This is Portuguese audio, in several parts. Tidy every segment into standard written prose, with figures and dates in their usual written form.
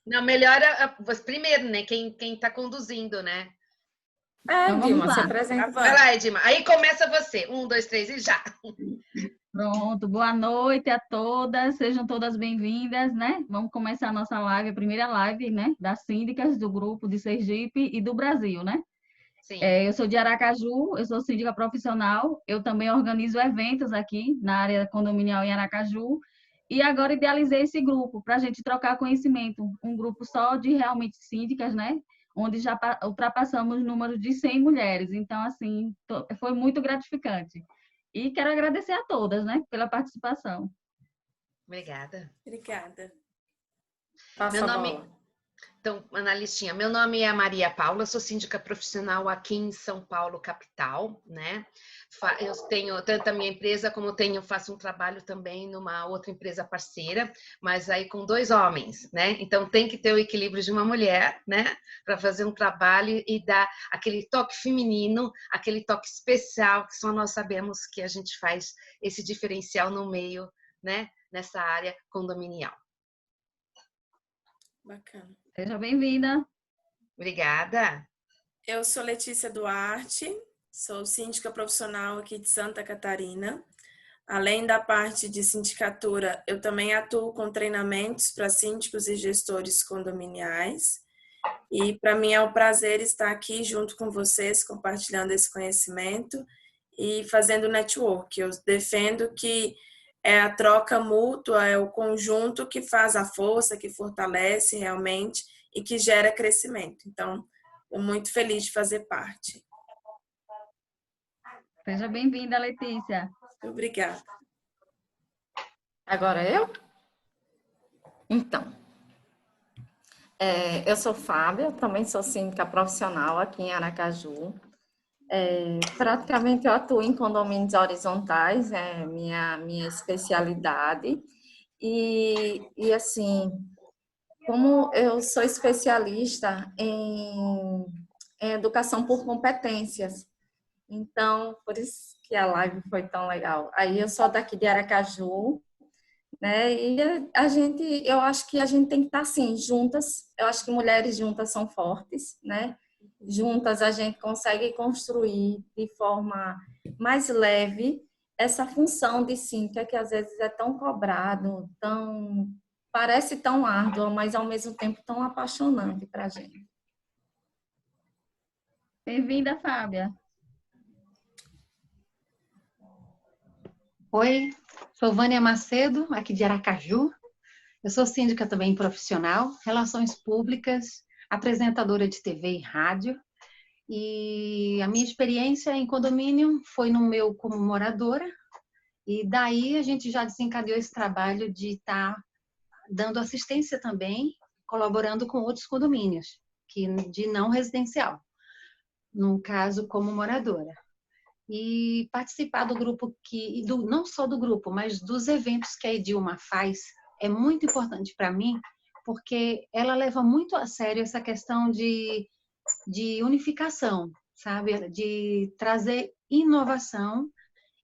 Não, melhor primeiro, né? Quem tá conduzindo, né? Então, vamos Edma, se lá. apresenta. Vai lá, Edma. Aí começa você. 1, 2, 3 e já. Pronto, boa noite a todas, sejam todas bem-vindas, né? Vamos começar a nossa live, a primeira live, né? Das síndicas do grupo de Sergipe e do Brasil, né? Sim. Eu sou de Aracaju, eu sou síndica profissional, eu também organizo eventos aqui na área condominial em Aracaju, e agora idealizei esse grupo para a gente trocar conhecimento, um grupo só de realmente síndicas, né? Onde já ultrapassamos o número de 100 mulheres, então, assim, foi muito gratificante. E quero agradecer a todas, né, pela participação. Obrigada. Obrigada. Meu Passa a nome... bola. Então, analistinha, meu nome é Maria Paula, sou síndica profissional aqui em São Paulo, capital, né? Eu tenho tanto a minha empresa como faço um trabalho também numa outra empresa parceira, mas aí com 2 homens, né? Então tem que ter o equilíbrio de uma mulher, né? Para fazer um trabalho e dar aquele toque feminino, aquele toque especial que só nós sabemos que a gente faz esse diferencial no meio, né? Nessa área condominial. Bacana. Seja bem-vinda. Obrigada. Eu sou Letícia Duarte, sou síndica profissional aqui de Santa Catarina. Além da parte de sindicatura, eu também atuo com treinamentos para síndicos e gestores condominiais. E para mim é um prazer estar aqui junto com vocês, compartilhando esse conhecimento e fazendo network. Eu defendo que é a troca mútua, é o conjunto que faz a força, que fortalece realmente e que gera crescimento. Então, estou muito feliz de fazer parte. Seja bem-vinda, Letícia. Obrigada. Agora eu? Então, eu sou Fábia, também sou síndica profissional aqui em Aracaju. Praticamente eu atuo em condomínios horizontais, é minha especialidade. E assim, como eu sou especialista em educação por competências, então, por isso que a live foi tão legal. Aí eu sou daqui de Aracaju, né? E eu acho que a gente tem que estar assim, juntas. Eu acho que mulheres juntas são fortes, né? Juntas a gente consegue construir de forma mais leve essa função de síndica que às vezes é tão cobrado, parece tão árdua, mas ao mesmo tempo tão apaixonante para a gente. Bem-vinda, Fábia. Oi, sou Vânia Macedo, aqui de Aracaju. Eu sou síndica também profissional, relações públicas, apresentadora de TV e rádio. E a minha experiência em condomínio foi no meu como moradora. E daí a gente já desencadeou esse trabalho de estar dando assistência também, colaborando com outros condomínios, de não residencial, no caso como moradora. E participar do grupo não só do grupo, mas dos eventos que a Edilma faz é muito importante para mim, porque ela leva muito a sério essa questão de unificação, sabe? De trazer inovação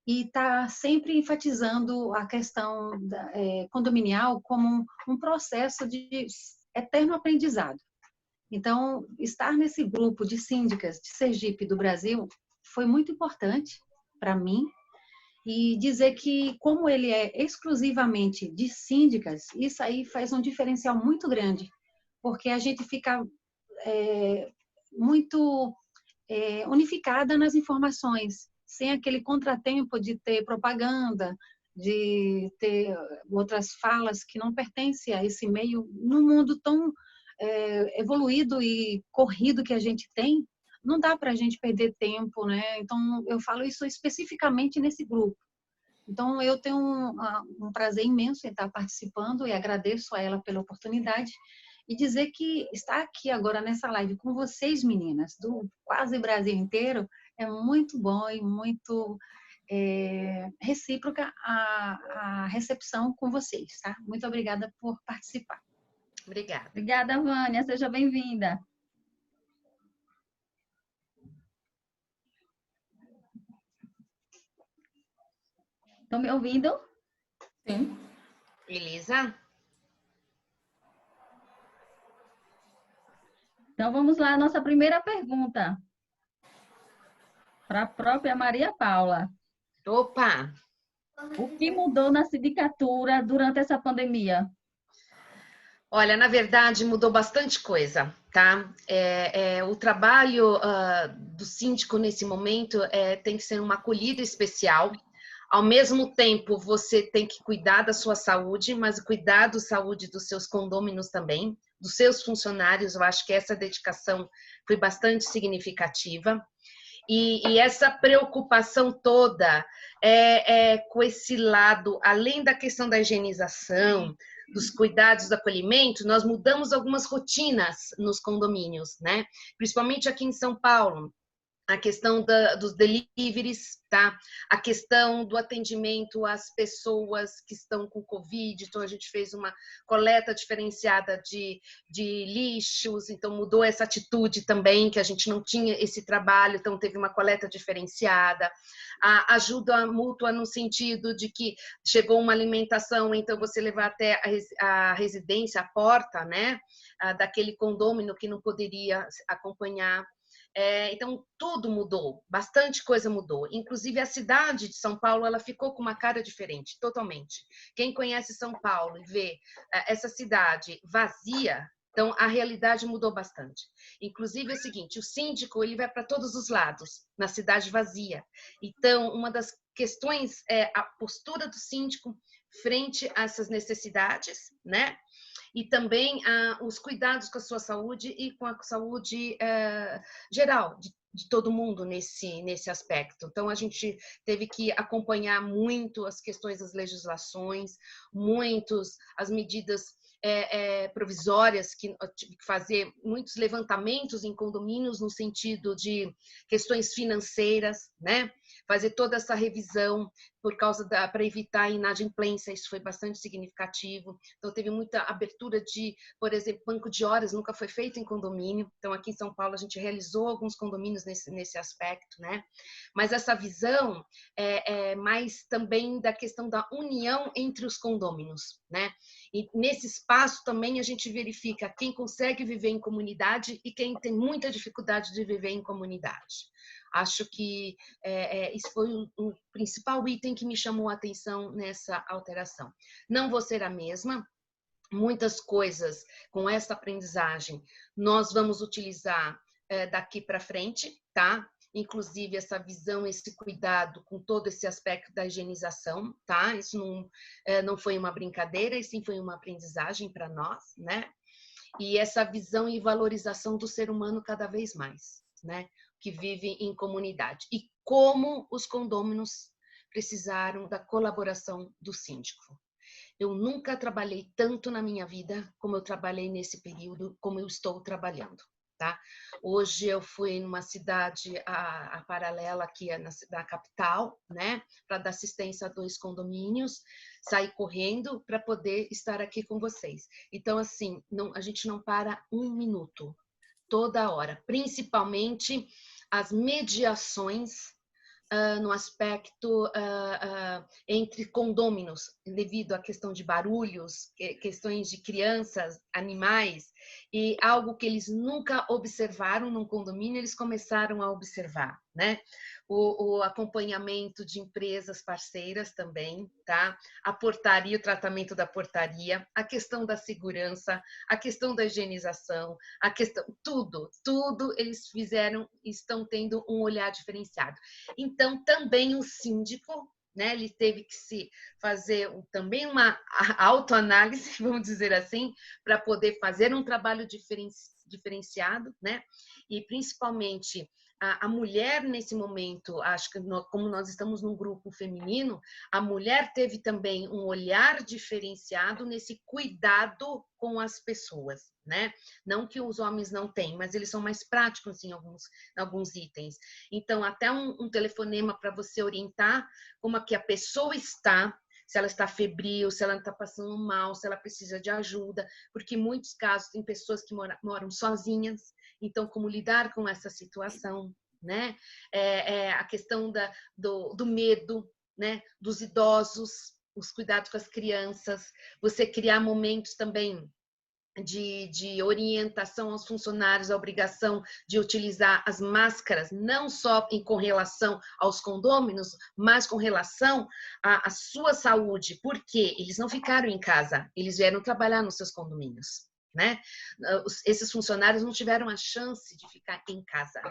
e está sempre enfatizando a questão condominial como um processo de eterno aprendizado. Então, estar nesse grupo de síndicas de Sergipe do Brasil foi muito importante para mim, e dizer que, como ele é exclusivamente de síndicas, isso aí faz um diferencial muito grande, porque a gente fica muito unificada nas informações, sem aquele contratempo de ter propaganda, de ter outras falas que não pertencem a esse meio, num mundo tão evoluído e corrido que a gente tem. Não dá para a gente perder tempo, né? Então, eu falo isso especificamente nesse grupo. Então, eu tenho um prazer imenso em estar participando e agradeço a ela pela oportunidade e dizer que estar aqui agora nessa live com vocês, meninas, do quase Brasil inteiro, é muito bom e muito recíproca a recepção com vocês, tá? Muito obrigada por participar. Obrigada. Obrigada, Vânia. Seja bem-vinda. Estão me ouvindo? Sim. Elisa? Então, vamos lá, a nossa primeira pergunta para a própria Maria Paula. Opa! O que mudou na sindicatura durante essa pandemia? Olha, na verdade, mudou bastante coisa, tá? O trabalho do síndico nesse momento tem que ser uma acolhida especial. Ao mesmo tempo, você tem que cuidar da sua saúde, mas cuidar da saúde dos seus condôminos também, dos seus funcionários. Eu acho que essa dedicação foi bastante significativa. E essa preocupação toda com esse lado, além da questão da higienização, dos cuidados do acolhimento, nós mudamos algumas rotinas nos condomínios, né? Principalmente aqui em São Paulo. A questão dos deliveries, tá? A questão do atendimento às pessoas que estão com Covid. Então, a gente fez uma coleta diferenciada de lixos, então mudou essa atitude também, que a gente não tinha esse trabalho, então teve uma coleta diferenciada. A ajuda mútua no sentido de que chegou uma alimentação, então você levar até a residência, a porta, né? Daquele condômino que não poderia acompanhar. Então, tudo mudou, bastante coisa mudou. Inclusive, a cidade de São Paulo, ela ficou com uma cara diferente, totalmente. Quem conhece São Paulo e vê essa cidade vazia, então a realidade mudou bastante. Inclusive, é o seguinte, o síndico, ele vai para todos os lados, na cidade vazia. Então, uma das questões é a postura do síndico frente a essas necessidades, né? E também os cuidados com a sua saúde e com a saúde geral de todo mundo nesse aspecto. Então, a gente teve que acompanhar muito as questões das legislações, as medidas provisórias, que eu tive que fazer muitos levantamentos em condomínios no sentido de questões financeiras, né? Fazer toda essa revisão para evitar a inadimplência, isso foi bastante significativo. Então, teve muita abertura de, por exemplo, banco de horas nunca foi feito em condomínio. Então, aqui em São Paulo, a gente realizou alguns condomínios nesse aspecto, né? Mas essa visão é mais também da questão da união entre os condôminos, né? E nesse espaço também a gente verifica quem consegue viver em comunidade e quem tem muita dificuldade de viver em comunidade. Acho que isso foi o principal item que me chamou a atenção nessa alteração. Não vou ser a mesma, muitas coisas com essa aprendizagem nós vamos utilizar daqui para frente, tá? Inclusive essa visão, esse cuidado com todo esse aspecto da higienização, tá? Isso não foi uma brincadeira, e sim foi uma aprendizagem para nós, né? E essa visão e valorização do ser humano cada vez mais, né? Que vive em comunidade. E como os condôminos precisaram da colaboração do síndico. Eu nunca trabalhei tanto na minha vida como eu trabalhei nesse período, como eu estou trabalhando. Tá? Hoje eu fui numa cidade a paralela aqui na capital, né, para dar assistência a 2 condomínios, saí correndo para poder estar aqui com vocês. Então, assim, a gente não para um minuto, toda hora, principalmente as mediações no aspecto entre condôminos, devido à questão de barulhos, questões de crianças, animais, e algo que eles nunca observaram num condomínio, eles começaram a observar, né? O acompanhamento de empresas parceiras também, tá? A portaria, o tratamento da portaria, a questão da segurança, a questão da higienização, a questão, tudo eles estão tendo um olhar diferenciado. Então, também o síndico, né, ele teve que se fazer também uma autoanálise, vamos dizer assim, para poder fazer um trabalho diferenciado, né? E principalmente a mulher nesse momento, acho que como nós estamos num grupo feminino, a mulher teve também um olhar diferenciado nesse cuidado com as pessoas, né? Não que os homens não têm, mas eles são mais práticos em alguns itens. Então, até um telefonema para você orientar como é que a pessoa está, se ela está febril, se ela está passando mal, se ela precisa de ajuda, porque em muitos casos tem pessoas que moram sozinhas, então como lidar com essa situação, né? A questão do medo, né? Dos idosos, os cuidados com as crianças, você criar momentos também de orientação aos funcionários, a obrigação de utilizar as máscaras, não só com relação aos condôminos, mas com relação à sua saúde, porque eles não ficaram em casa, eles vieram trabalhar nos seus condomínios, né? Esses funcionários não tiveram a chance de ficar em casa,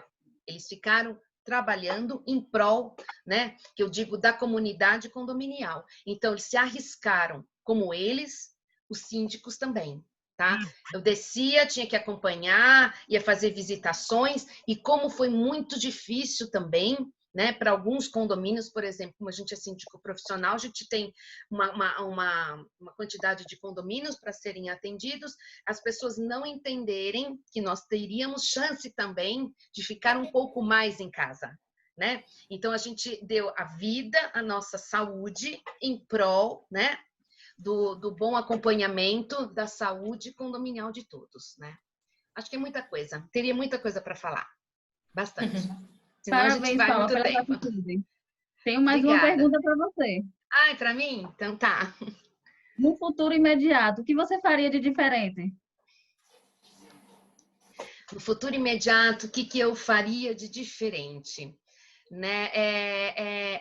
eles ficaram trabalhando em prol, né, que eu digo, da comunidade condominial. Então, eles se arriscaram, como eles, os síndicos também. Tá? Eu descia, tinha que acompanhar, ia fazer visitações, e como foi muito difícil também, né, para alguns condomínios, por exemplo, como a gente é síndico profissional, a gente tem uma quantidade de condomínios para serem atendidos, as pessoas não entenderem que nós teríamos chance também de ficar um pouco mais em casa, né? Então, a gente deu a vida, a nossa saúde em prol, né, do bom acompanhamento da saúde condominial de todos, né? Acho que é muita coisa. Teria muita coisa para falar. Bastante. Senão a gente Parabéns, vai Paula, muito pela sua tempo. atitude. Tenho mais uma Obrigada. pergunta para você. Ah, é para mim? Então tá. No futuro imediato, o que você faria de diferente? No futuro imediato, o que eu faria de diferente? Né?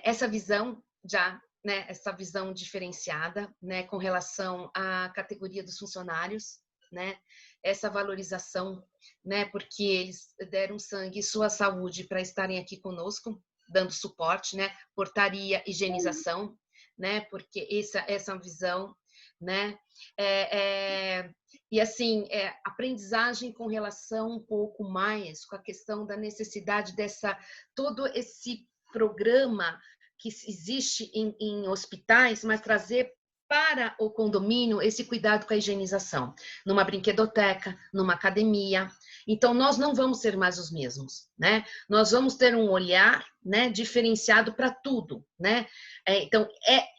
Essa visão já, né? Essa visão diferenciada, né? Com relação à categoria dos funcionários, né? Essa valorização, né? Porque eles deram sangue e sua saúde para estarem aqui conosco, dando suporte, né? Portaria, higienização, né? Porque essa visão, né? E assim, aprendizagem com relação um pouco mais com a questão da necessidade todo esse programa que existe em hospitais, mas trazer para o condomínio esse cuidado com a higienização, numa brinquedoteca, numa academia. Então, nós não vamos ser mais os mesmos, né? Nós vamos ter um olhar, né, diferenciado para tudo, né? Então,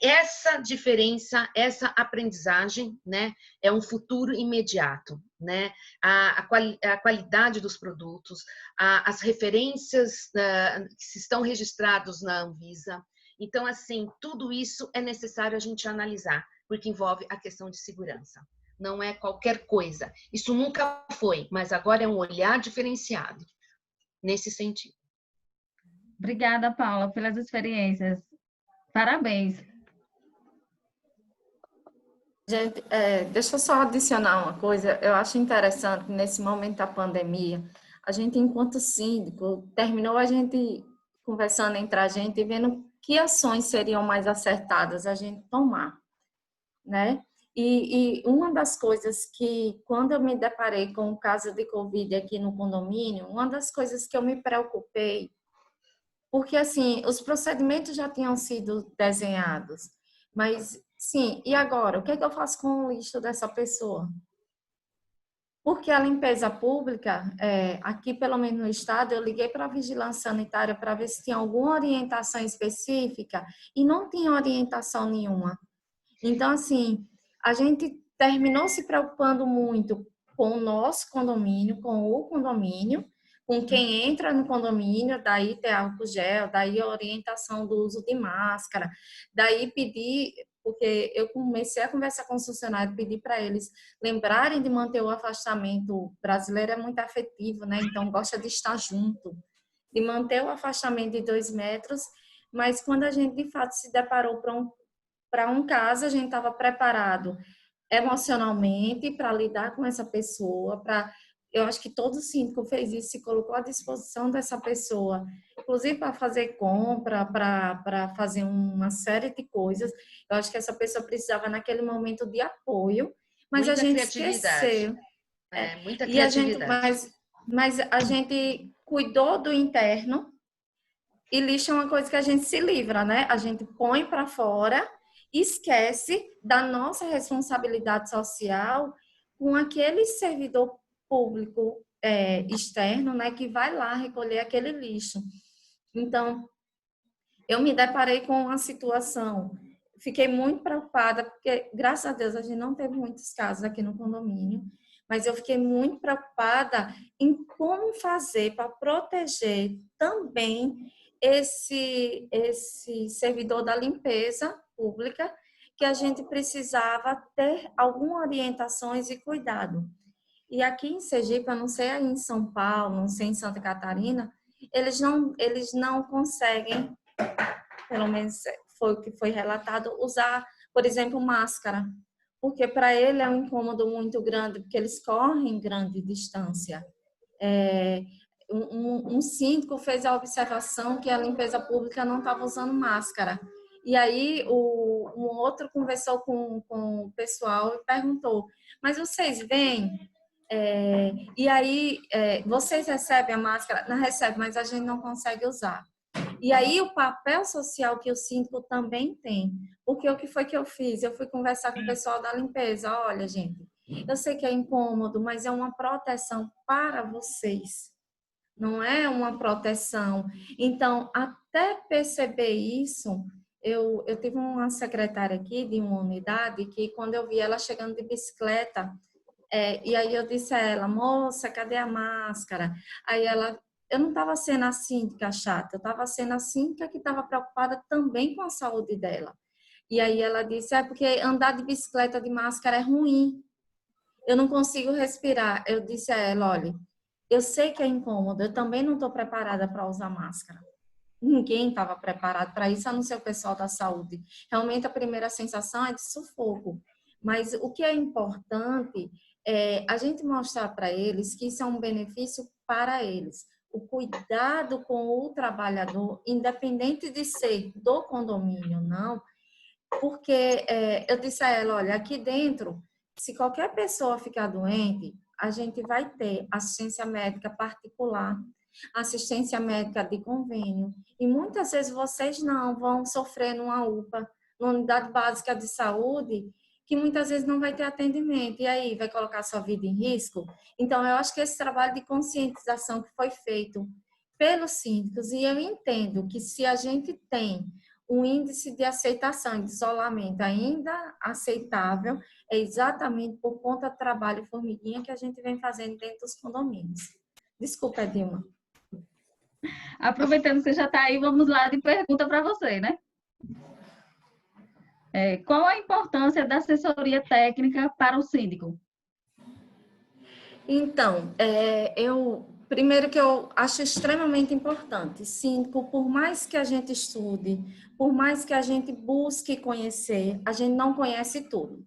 essa diferença, essa aprendizagem, né, é um futuro imediato, né? A qualidade dos produtos, as referências que estão registrados na Anvisa. Então, assim, tudo isso é necessário a gente analisar, porque envolve a questão de segurança. Não é qualquer coisa. Isso nunca foi, mas agora é um olhar diferenciado nesse sentido. Obrigada, Paula, pelas experiências. Parabéns. Gente, deixa eu só adicionar uma coisa. Eu acho interessante, nesse momento da pandemia, a gente, enquanto síndico, terminou a gente conversando entre a gente e vendo que ações seriam mais acertadas a gente tomar, né? E uma das coisas que, quando eu me deparei com o caso de Covid aqui no condomínio, uma das coisas que eu me preocupei, porque, assim, os procedimentos já tinham sido desenhados, mas, sim, e agora? O que é que eu faço com o lixo dessa pessoa? Porque a limpeza pública, aqui pelo menos no estado, eu liguei para a vigilância sanitária para ver se tinha alguma orientação específica e não tinha orientação nenhuma. Então, assim, a gente terminou se preocupando muito com o nosso condomínio, com o condomínio, com quem entra no condomínio, daí ter álcool gel, daí a orientação do uso de máscara, daí pedir, porque eu comecei a conversar com os funcionários, pedir para eles lembrarem de manter o afastamento. O brasileiro é muito afetivo, né? Então gosta de estar junto, de manter o afastamento de 2 metros, mas quando a gente de fato se deparou para um caso, a gente estava preparado emocionalmente para lidar com essa pessoa, eu acho que todo síndico fez isso, se colocou à disposição dessa pessoa, inclusive para fazer compra, para fazer uma série de coisas. Eu acho que essa pessoa precisava naquele momento de apoio, mas Muita a gente criatividade. esqueceu. Muita E a gente, criatividade. mas a gente cuidou do interno, e lixo é uma coisa que a gente se livra, né? A gente põe para fora, esquece da nossa responsabilidade social com aquele servidor público externo, né, que vai lá recolher aquele lixo. Então, eu me deparei com uma situação, fiquei muito preocupada, porque, graças a Deus, a gente não teve muitos casos aqui no condomínio, mas eu fiquei muito preocupada em como fazer para proteger também esse servidor da limpeza pública, que a gente precisava ter algumas orientações e cuidado. E aqui em Sergipe, eu não sei aí em São Paulo, não sei em Santa Catarina, eles não conseguem, pelo menos foi o que foi relatado, usar, por exemplo, máscara, porque para ele é um incômodo muito grande, porque eles correm grande distância. Um síndico fez a observação que a limpeza pública não estava usando máscara. E aí um outro conversou com o pessoal e perguntou, mas vocês veem? E aí, vocês recebem a máscara? Não recebe, mas a gente não consegue usar. E aí, o papel social que o síndico também tem. Porque o que foi que eu fiz? Eu fui conversar com o pessoal da limpeza. Olha, gente, eu sei que é incômodo, mas é uma proteção para vocês. Não é uma proteção. Então, até perceber isso, eu tive uma secretária aqui de uma unidade que, quando eu vi ela chegando de bicicleta, e aí eu disse a ela, moça, cadê a máscara? Aí ela, eu não estava sendo a síndica chata, eu estava sendo a síndica que estava preocupada também com a saúde dela. E aí ela disse, porque andar de bicicleta de máscara é ruim, eu não consigo respirar. Eu disse a ela, olha, eu sei que é incômodo, eu também não estou preparada para usar máscara. Ninguém estava preparado para isso, a não ser o pessoal da saúde. Realmente a primeira sensação é de sufoco. Mas o que é importante é a gente mostrar para eles que isso é um benefício para eles. O cuidado com o trabalhador, independente de ser do condomínio, não. Porque eu disse a ela, olha, aqui dentro, se qualquer pessoa ficar doente, a gente vai ter assistência médica particular, assistência médica de convênio. E muitas vezes vocês não vão sofrer numa UPA, numa unidade básica de saúde, que muitas vezes não vai ter atendimento. E aí, vai colocar sua vida em risco? Então, eu acho que esse trabalho de conscientização que foi feito pelos síndicos, e eu entendo que se a gente tem um índice de aceitação e de isolamento ainda aceitável, é exatamente por conta do trabalho formiguinha que a gente vem fazendo dentro dos condomínios. Desculpa, Dilma. Aproveitando que você já está aí, vamos lá de pergunta para você, né? Qual a importância da assessoria técnica para o síndico? Então, primeiro que eu acho extremamente importante, síndico, por mais que a gente estude, por mais que a gente busque conhecer, a gente não conhece tudo.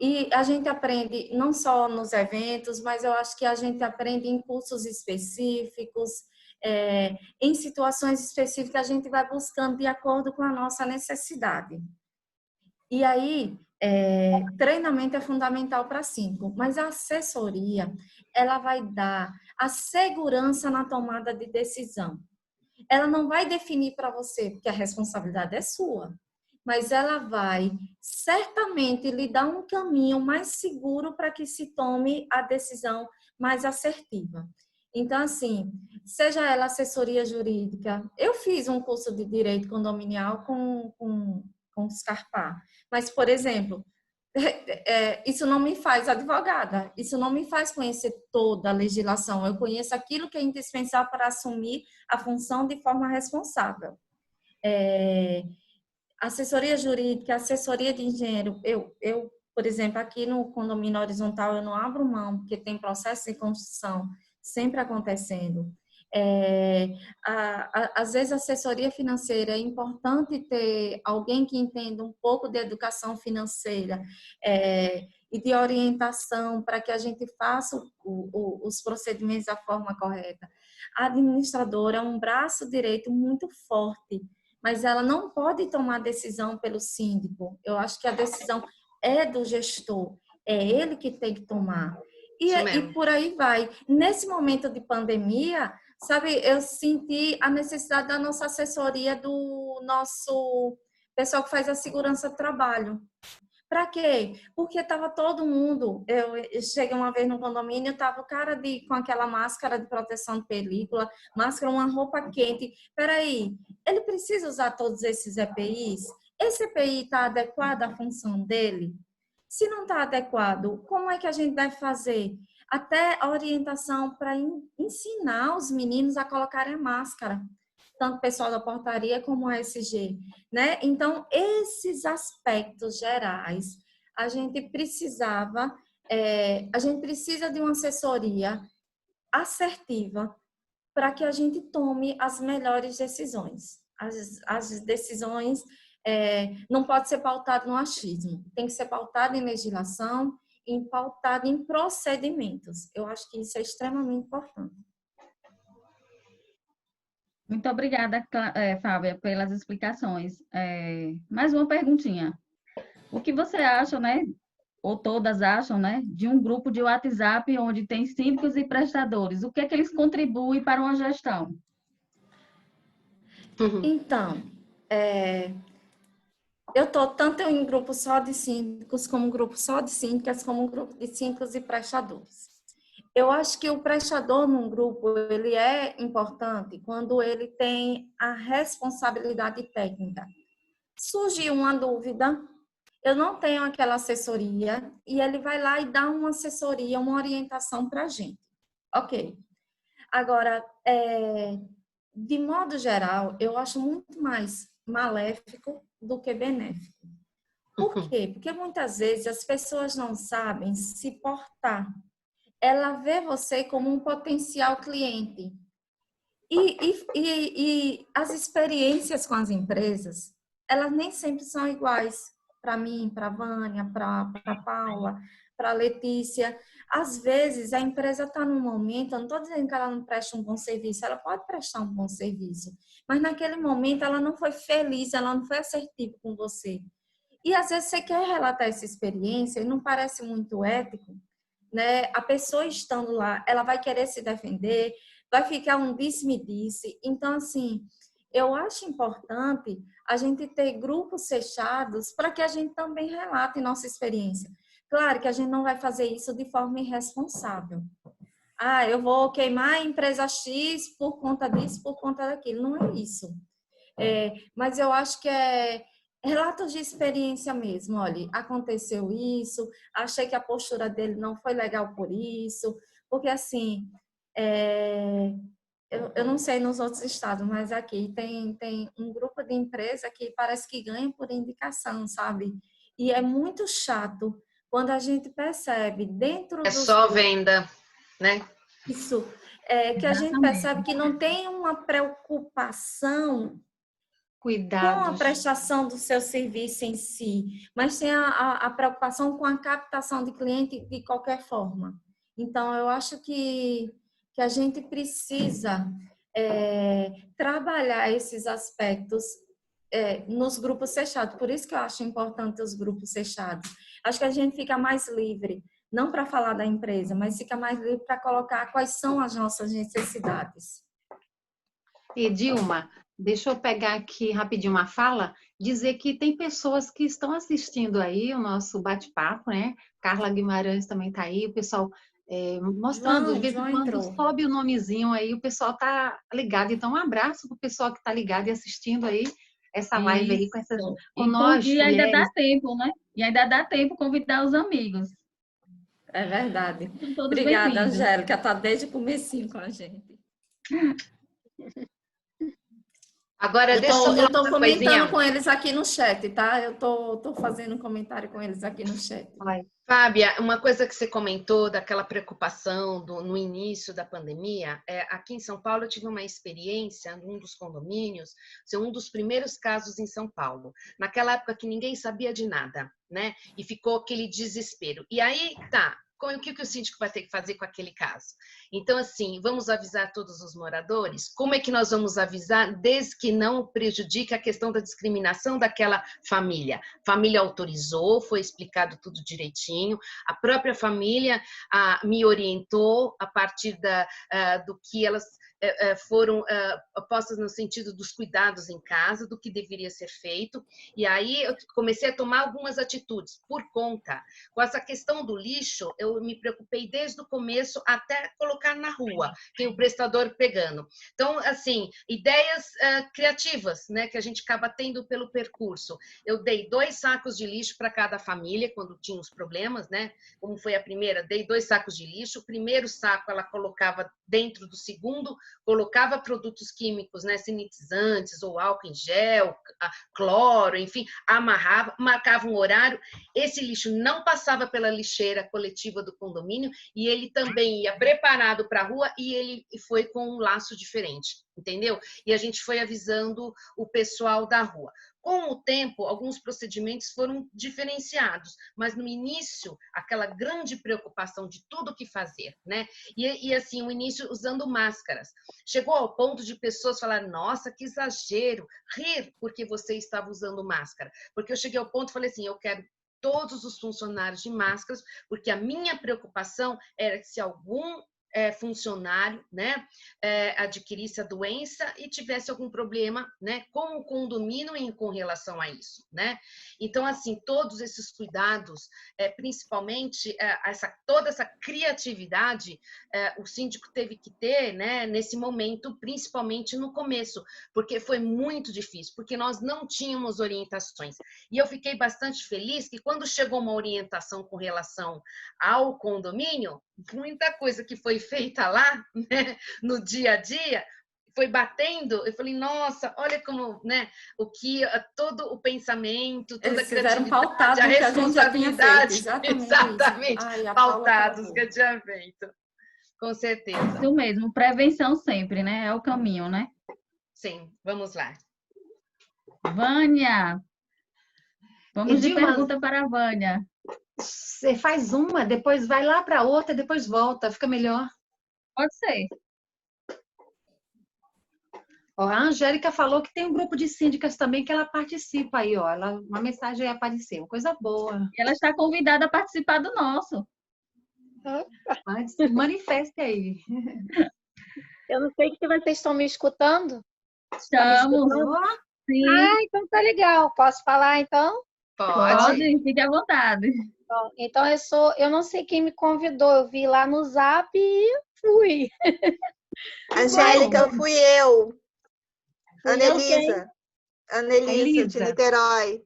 E a gente aprende não só nos eventos, mas eu acho que a gente aprende em cursos específicos, em situações específicas a gente vai buscando de acordo com a nossa necessidade. E aí, treinamento é fundamental para síndico, mas a assessoria, ela vai dar a segurança na tomada de decisão. Ela não vai definir para você, porque a responsabilidade é sua, mas ela vai certamente lhe dar um caminho mais seguro para que se tome a decisão mais assertiva. Então, assim, seja ela assessoria jurídica, eu fiz um curso de direito condominial com o Scarpa, mas, por exemplo, isso não me faz advogada, isso não me faz conhecer toda a legislação, eu conheço aquilo que é indispensável para assumir a função de forma responsável. Assessoria jurídica, assessoria de engenheiro, eu, por exemplo, aqui no condomínio horizontal, eu não abro mão, porque tem processo de construção sempre acontecendo. Às vezes, assessoria financeira, é importante ter alguém que entenda um pouco de educação financeira e de orientação para que a gente faça os procedimentos da forma correta. A administradora é um braço direito muito forte, mas ela não pode tomar decisão pelo síndico. Eu acho que a decisão é do gestor, é ele que tem que tomar. E por aí vai. Nesse momento de pandemia, sabe, eu senti a necessidade da nossa assessoria, do nosso pessoal que faz a segurança do trabalho. Para quê? Porque estava todo mundo. Eu cheguei uma vez no condomínio, estava o cara com aquela máscara de proteção de película, máscara, uma roupa quente. Peraí, ele precisa usar todos esses EPIs? Esse EPI está adequado à função dele? Se não está adequado, como é que a gente deve fazer? Até a orientação para ensinar os meninos a colocarem a máscara. tanto pessoal da portaria como a SG, né? Então, esses aspectos gerais, a gente precisa de uma assessoria assertiva para que a gente tome as melhores decisões. As decisões não pode ser pautado no achismo, tem que ser pautado em legislação, pautado em procedimentos. Eu acho que isso é extremamente importante. Muito obrigada, Fábia, pelas explicações. Mais uma perguntinha. O que você acha, né, ou todas acham, né, de um grupo de WhatsApp onde tem síndicos e prestadores? O que é que eles contribuem para uma gestão? Então, eu estou tanto em grupo só de síndicos, como um grupo só de síndicas, como um grupo de síndicos e prestadores. Eu acho que o prestador num grupo, ele é importante quando ele tem a responsabilidade técnica. Surge uma dúvida, eu não tenho aquela assessoria, e ele vai lá e dá uma assessoria, uma orientação para a gente. Ok. Agora, de modo geral, eu acho muito mais maléfico do que benéfico. Por quê? Porque muitas vezes as pessoas não sabem se portar. Ela vê você como um potencial cliente. E as experiências com as empresas, elas nem sempre são iguais. Para mim, para a Vânia, para a Paula, para a Letícia. Às vezes, a empresa está num momento, eu não estou dizendo que ela não presta um bom serviço, ela pode prestar um bom serviço, mas naquele momento ela não foi feliz, ela não foi assertiva com você. E às vezes você quer relatar essa experiência e não parece muito ético, né? A pessoa estando lá, ela vai querer se defender, vai ficar um disse-me-disse. Então, assim, eu acho importante a gente ter grupos fechados para que a gente também relate nossa experiência. Claro que a gente não vai fazer isso de forma irresponsável. Eu vou queimar a empresa X por conta disso, por conta daquilo. Não é isso. Mas eu acho que relatos de experiência mesmo. Olha, aconteceu isso, achei que a postura dele não foi legal por isso, porque assim, eu não sei nos outros estados, mas aqui tem um grupo de empresa que parece que ganha por indicação, sabe? E é muito chato quando a gente percebe dentro dos... É só venda, né? Isso, que a gente percebe que não tem uma preocupação Cuidados. com a prestação do seu serviço em si, mas tem a preocupação com a captação de cliente de qualquer forma. Então, eu acho que a gente precisa trabalhar esses aspectos nos grupos fechados. Por isso que eu acho importante os grupos fechados. Acho que a gente fica mais livre, não para falar da empresa, mas fica mais livre para colocar quais são as nossas necessidades. E Dilma, deixa eu pegar aqui rapidinho uma fala, dizer que tem pessoas que estão assistindo aí o nosso bate-papo, né? Carla Guimarães também está aí, o pessoal mostrando, de vez em quando sobe o nomezinho aí, o pessoal tá ligado. Então, um abraço para o pessoal que está ligado e assistindo aí essa live aí com nós. E ainda dá tempo, né? E ainda dá tempo convidar os amigos. É verdade. Obrigada, Angélica, tá desde o comecinho com a gente. Agora, eu tô comentando com eles aqui no chat, tá? Eu tô fazendo um comentário com eles aqui no chat. Fábia, uma coisa que você comentou daquela preocupação no início da pandemia, aqui em São Paulo eu tive uma experiência num dos condomínios, um dos primeiros casos em São Paulo, naquela época que ninguém sabia de nada, né? E ficou aquele desespero. E aí, o que o síndico vai ter que fazer com aquele caso? Então, assim, vamos avisar todos os moradores? Como é que nós vamos avisar desde que não prejudique a questão da discriminação daquela família? A família autorizou, foi explicado tudo direitinho, a própria família me orientou a partir do que elas foram postas no sentido dos cuidados em casa, do que deveria ser feito, e aí eu comecei a tomar algumas atitudes por conta. Com essa questão do lixo, eu me preocupei desde o começo até colocar na rua, tem o prestador pegando. Então, assim, ideias criativas, né, que a gente acaba tendo pelo percurso. Eu dei 2 sacos de lixo para cada família, quando tinha os problemas, né, como foi a primeira, dei 2 sacos de lixo, o primeiro saco ela colocava dentro do segundo colocava produtos químicos, né, sanitizantes ou álcool em gel, cloro, enfim, amarrava, marcava um horário, esse lixo não passava pela lixeira coletiva do condomínio e ele também ia preparado para a rua e ele foi com um laço diferente, entendeu? E a gente foi avisando o pessoal da rua. Com o tempo, alguns procedimentos foram diferenciados, mas no início, aquela grande preocupação de tudo o que fazer, né? E assim, o início usando máscaras. Chegou ao ponto de pessoas falarem, nossa, que exagero, rir porque você estava usando máscara. Porque eu cheguei ao ponto e falei assim, eu quero todos os funcionários de máscaras, porque a minha preocupação era que se algum funcionário, né, adquirisse a doença e tivesse algum problema, né, com o condomínio com relação a isso, né? Então, assim, todos esses cuidados, principalmente toda essa criatividade, o síndico teve que ter, né, nesse momento, principalmente no começo, porque foi muito difícil, porque nós não tínhamos orientações. E eu fiquei bastante feliz que quando chegou uma orientação com relação ao condomínio, muita coisa que foi feita lá, né, no dia a dia, foi batendo, eu falei, nossa, olha como, né, todo o pensamento, toda Eles a fizeram criatividade, pautado a o que a gente já tinha feito, responsabilidade, exatamente isso. Ai, a Paula pautados que travou. eu tinha feito, com certeza. Isso mesmo, prevenção sempre, né? É o caminho, né? Sim, vamos lá. Vânia, vamos de Edilma, pergunta para a Vânia. você faz uma, depois vai lá para outra, depois volta, fica melhor. Pode ser. Ó, a Angélica falou que tem um grupo de síndicas também que ela participa aí, ó. Uma mensagem apareceu, coisa boa. E ela está convidada a participar do nosso. Mas se manifeste aí. Eu não sei se vocês estão me escutando. Tá me Estamos. escutando? Sim, Ah, então tá legal. Posso falar então? pode, fique à vontade. Então eu não sei quem me convidou. Eu vi lá no Zap e fui. Angélica, fui eu. Fui eu quem? Anelisa, de Niterói.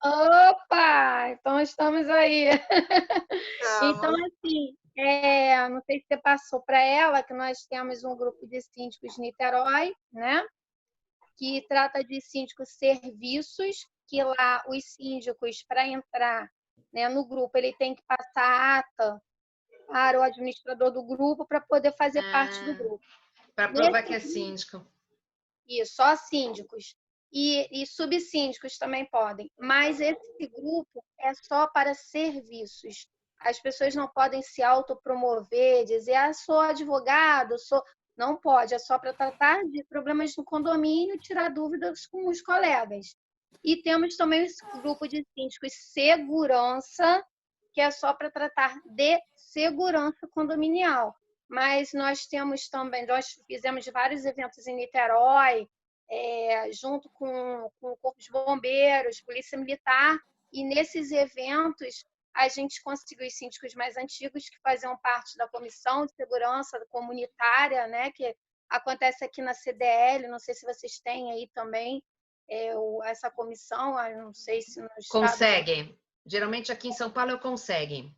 Opa! Então estamos aí. Então, Estamos. assim, não sei se você passou para ela que nós temos um grupo de síndicos de Niterói, né? Que trata de síndicos serviços, que lá os síndicos, para entrar, né, no grupo, ele tem que passar a ata para o administrador do grupo para poder fazer parte do grupo. Para provar que é síndico. Isso, só síndicos. E subsíndicos também podem. Mas esse grupo é só para serviços. As pessoas não podem se autopromover, dizer, sou advogado, sou... Não pode, é só para tratar de problemas no condomínio, tirar dúvidas com os colegas. E temos também o grupo de síndicos segurança, que é só para tratar de segurança condominial. Mas nós temos também, nós fizemos vários eventos em Niterói, junto com o Corpo de Bombeiros, Polícia Militar, e nesses eventos a gente conseguiu os síndicos mais antigos que faziam parte da Comissão de Segurança Comunitária, né, que acontece aqui na CDL, não sei se vocês têm aí também essa comissão, não sei se no estado... Conseguem. Geralmente aqui em São Paulo eu conseguem.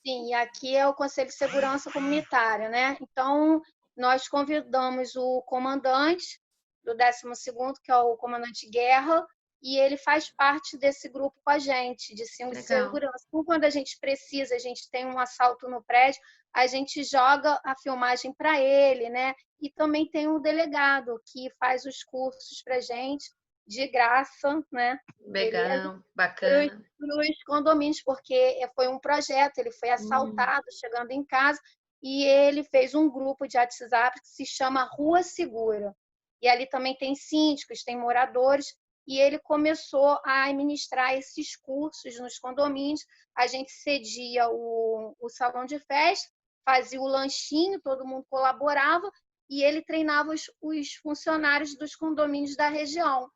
Sim, e aqui é o Conselho de Segurança Comunitária, né? Então, nós convidamos o comandante do 12º, que é o comandante Guerra, e ele faz parte desse grupo com a gente, de segurança. Então, quando a gente precisa, a gente tem um assalto no prédio, a gente joga a filmagem para ele, né? E também tem um delegado que faz os cursos para a gente, de graça, né? Legal, bacana. Para os condomínios, porque foi um projeto, ele foi assaltado chegando em casa, e ele fez um grupo de WhatsApp que se chama Rua Segura. E ali também tem síndicos, tem moradores, e ele começou a administrar esses cursos nos condomínios. A gente cedia o salão de festa, fazia o lanchinho, todo mundo colaborava, e ele treinava os funcionários dos condomínios da região.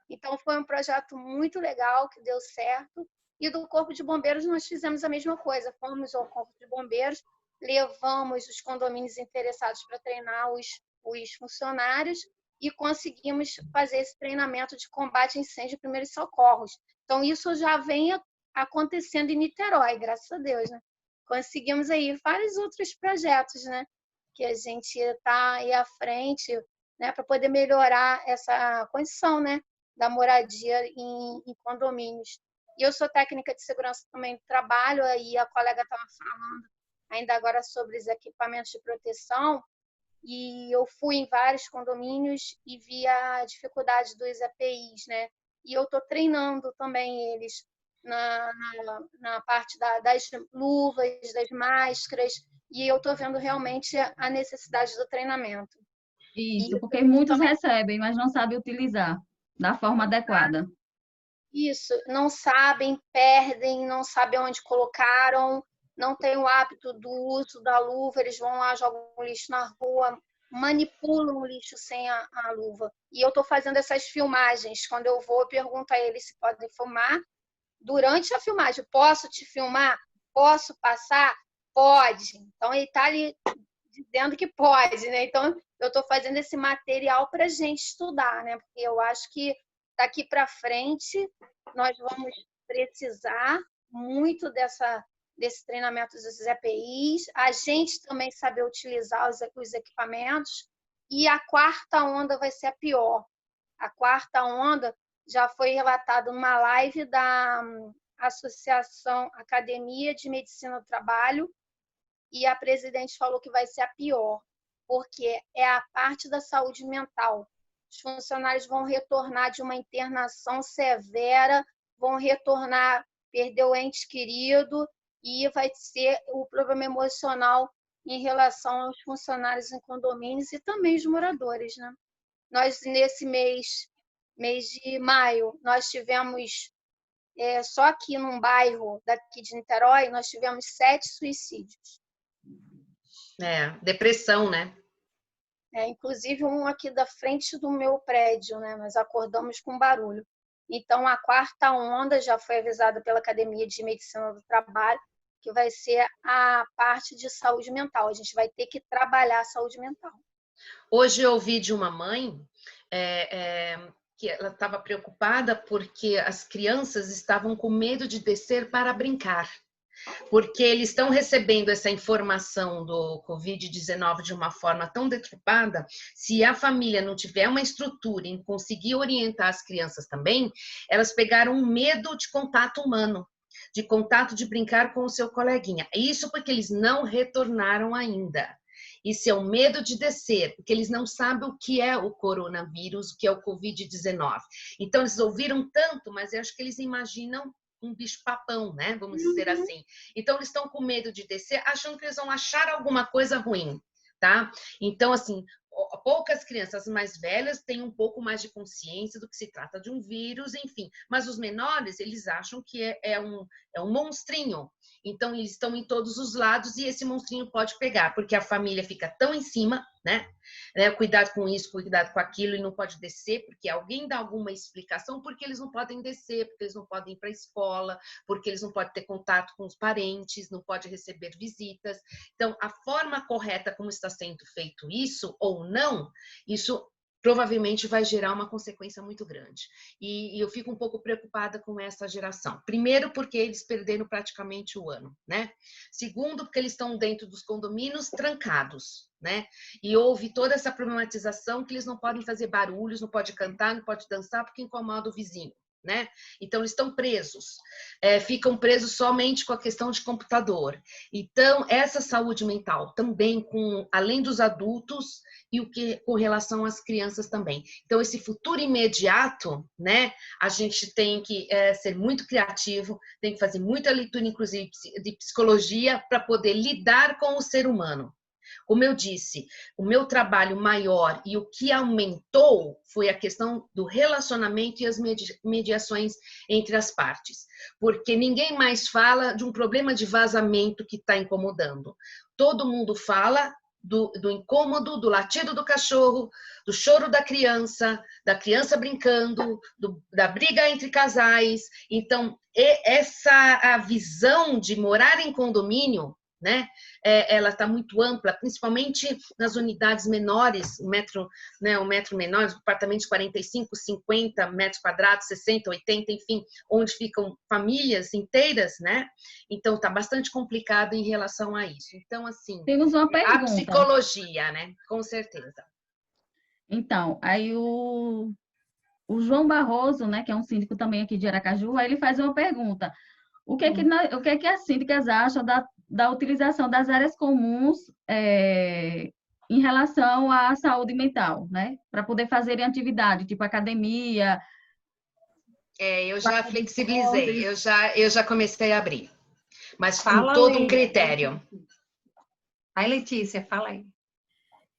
Então, foi um projeto muito legal, que deu certo. E do Corpo de Bombeiros, nós fizemos a mesma coisa. Fomos ao Corpo de Bombeiros, levamos os condomínios interessados para treinar os funcionários e conseguimos fazer esse treinamento de combate a incêndio e primeiros socorros. Então, isso já vem acontecendo em Niterói, graças a Deus, né? Conseguimos aí vários outros projetos, né? que a gente está aí à frente, né, para poder melhorar essa condição, né, da moradia em condomínios. E eu sou técnica de segurança também do trabalho, aí a colega estava falando ainda agora sobre os equipamentos de proteção, e eu fui em vários condomínios e vi a dificuldade dos EPIs, né? E eu estou treinando também eles na parte das luvas, das máscaras, e eu estou vendo realmente a necessidade do treinamento. Isso, porque muitos recebem, mas não sabem utilizar da forma adequada. Isso, não sabem, perdem, não sabem onde colocaram, não têm o hábito do uso da luva, eles vão lá, jogam o lixo na rua, manipulam o lixo sem a luva. E eu estou fazendo essas filmagens. Quando eu vou, eu pergunto a eles se podem filmar. Durante a filmagem, posso te filmar? Posso passar? Pode. Então, ele está ali dizendo que pode, né? Então, eu estou fazendo esse material para a gente estudar, né? Porque eu acho que daqui para frente nós vamos precisar muito desse treinamento dos EPIs, a gente também saber utilizar os equipamentos, e a quarta onda vai ser a pior. A quarta onda já foi relatada numa live da Associação Academia de Medicina do Trabalho, e a presidente falou que vai ser a pior, porque é a parte da saúde mental. Os funcionários vão retornar de uma internação severa, vão retornar, perder o ente querido, e vai ser o problema emocional em relação aos funcionários em condomínios e também os moradores, né? Nós, nesse mês de maio, nós tivemos, só aqui num bairro daqui de Niterói, nós tivemos 7 suicídios. Depressão, né? Inclusive um aqui da frente do meu prédio, né? Nós acordamos com barulho. Então, a quarta onda já foi avisada pela Academia de Medicina do Trabalho, que vai ser a parte de saúde mental. A gente vai ter que trabalhar a saúde mental. Hoje eu ouvi de uma mãe que ela estava preocupada porque as crianças estavam com medo de descer para brincar. Porque eles estão recebendo essa informação do Covid-19 de uma forma tão deturpada, se a família não tiver uma estrutura em conseguir orientar as crianças também, elas pegaram um medo de contato humano, de contato de brincar com o seu coleguinha. Isso porque eles não retornaram ainda. Isso é o medo de descer, porque eles não sabem o que é o coronavírus, o que é o Covid-19. Então, eles ouviram tanto, mas eu acho que eles imaginam um bicho-papão, né? Vamos dizer assim. Então, eles estão com medo de descer, achando que eles vão achar alguma coisa ruim, tá? Então, assim, poucas crianças mais velhas têm um pouco mais de consciência do que se trata de um vírus, enfim. Mas os menores, eles acham que é um monstrinho. Então, eles estão em todos os lados e esse monstrinho pode pegar, porque a família fica tão em cima, né? Cuidado com isso, cuidado com aquilo, e não pode descer, porque alguém dá alguma explicação, porque eles não podem descer, porque eles não podem ir para a escola, porque eles não podem ter contato com os parentes, não podem receber visitas. Então, a forma correta como está sendo feito isso, ou não, isso provavelmente vai gerar uma consequência muito grande. E eu fico um pouco preocupada com essa geração. Primeiro, porque eles perderam praticamente o ano, né? Segundo, porque eles estão dentro dos condomínios trancados, né? E houve toda essa problematização que eles não podem fazer barulhos, não podem cantar, não podem dançar porque incomoda o vizinho, né? Então, eles estão presos, ficam presos somente com a questão de computador. Então, essa saúde mental também, além dos adultos, e o que com relação às crianças também. Então, esse futuro imediato, né? A gente tem que ser muito criativo, tem que fazer muita leitura, inclusive, de psicologia, para poder lidar com o ser humano. Como eu disse, o meu trabalho maior e o que aumentou foi a questão do relacionamento e as mediações entre as partes. Porque ninguém mais fala de um problema de vazamento que está incomodando. Todo mundo fala do incômodo, do latido do cachorro, do choro da criança brincando, da briga entre casais. Então, a visão de morar em condomínio, né? Ela está muito ampla, principalmente nas unidades menores, o metro menor, apartamentos de 45, 50 metros quadrados, 60, 80, enfim, onde ficam famílias inteiras, né? Então está bastante complicado em relação a isso. Então, assim, Temos uma a pergunta. psicologia, né? Com certeza. Então, aí o João Barroso, né, que é um síndico também aqui de Aracaju, aí ele faz uma pergunta. O que é que as síndicas acham da utilização das áreas comuns em relação à saúde mental, né? Para poder fazerem atividade, tipo academia. Eu já flexibilizei, eu já comecei a abrir, mas com todo um critério. Aí, Letícia, fala aí.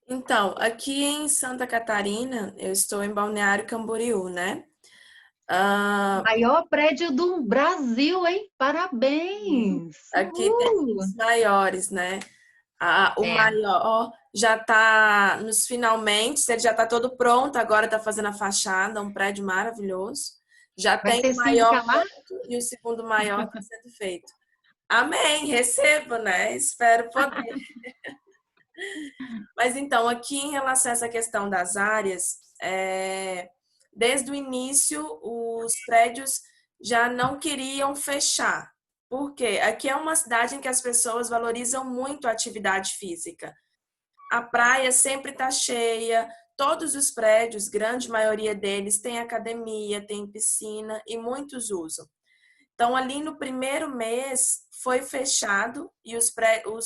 Então, aqui em Santa Catarina, eu estou em Balneário Camboriú, né? Maior prédio do Brasil, hein? Parabéns! Aqui tem os maiores, né? O maior já está nos finalmente, ele já está todo pronto, agora está fazendo a fachada, um prédio maravilhoso. Já Vai tem ter o maior síndica lá? e o segundo maior está sendo feito. Amém, recebo, né? Espero poder. Mas então, aqui em relação a essa questão das áreas, desde o início, os prédios já não queriam fechar. Por quê? Aqui é uma cidade em que as pessoas valorizam muito a atividade física. A praia sempre está cheia, todos os prédios, grande maioria deles, tem academia, tem piscina e muitos usam. Então, ali no primeiro mês, foi fechado e os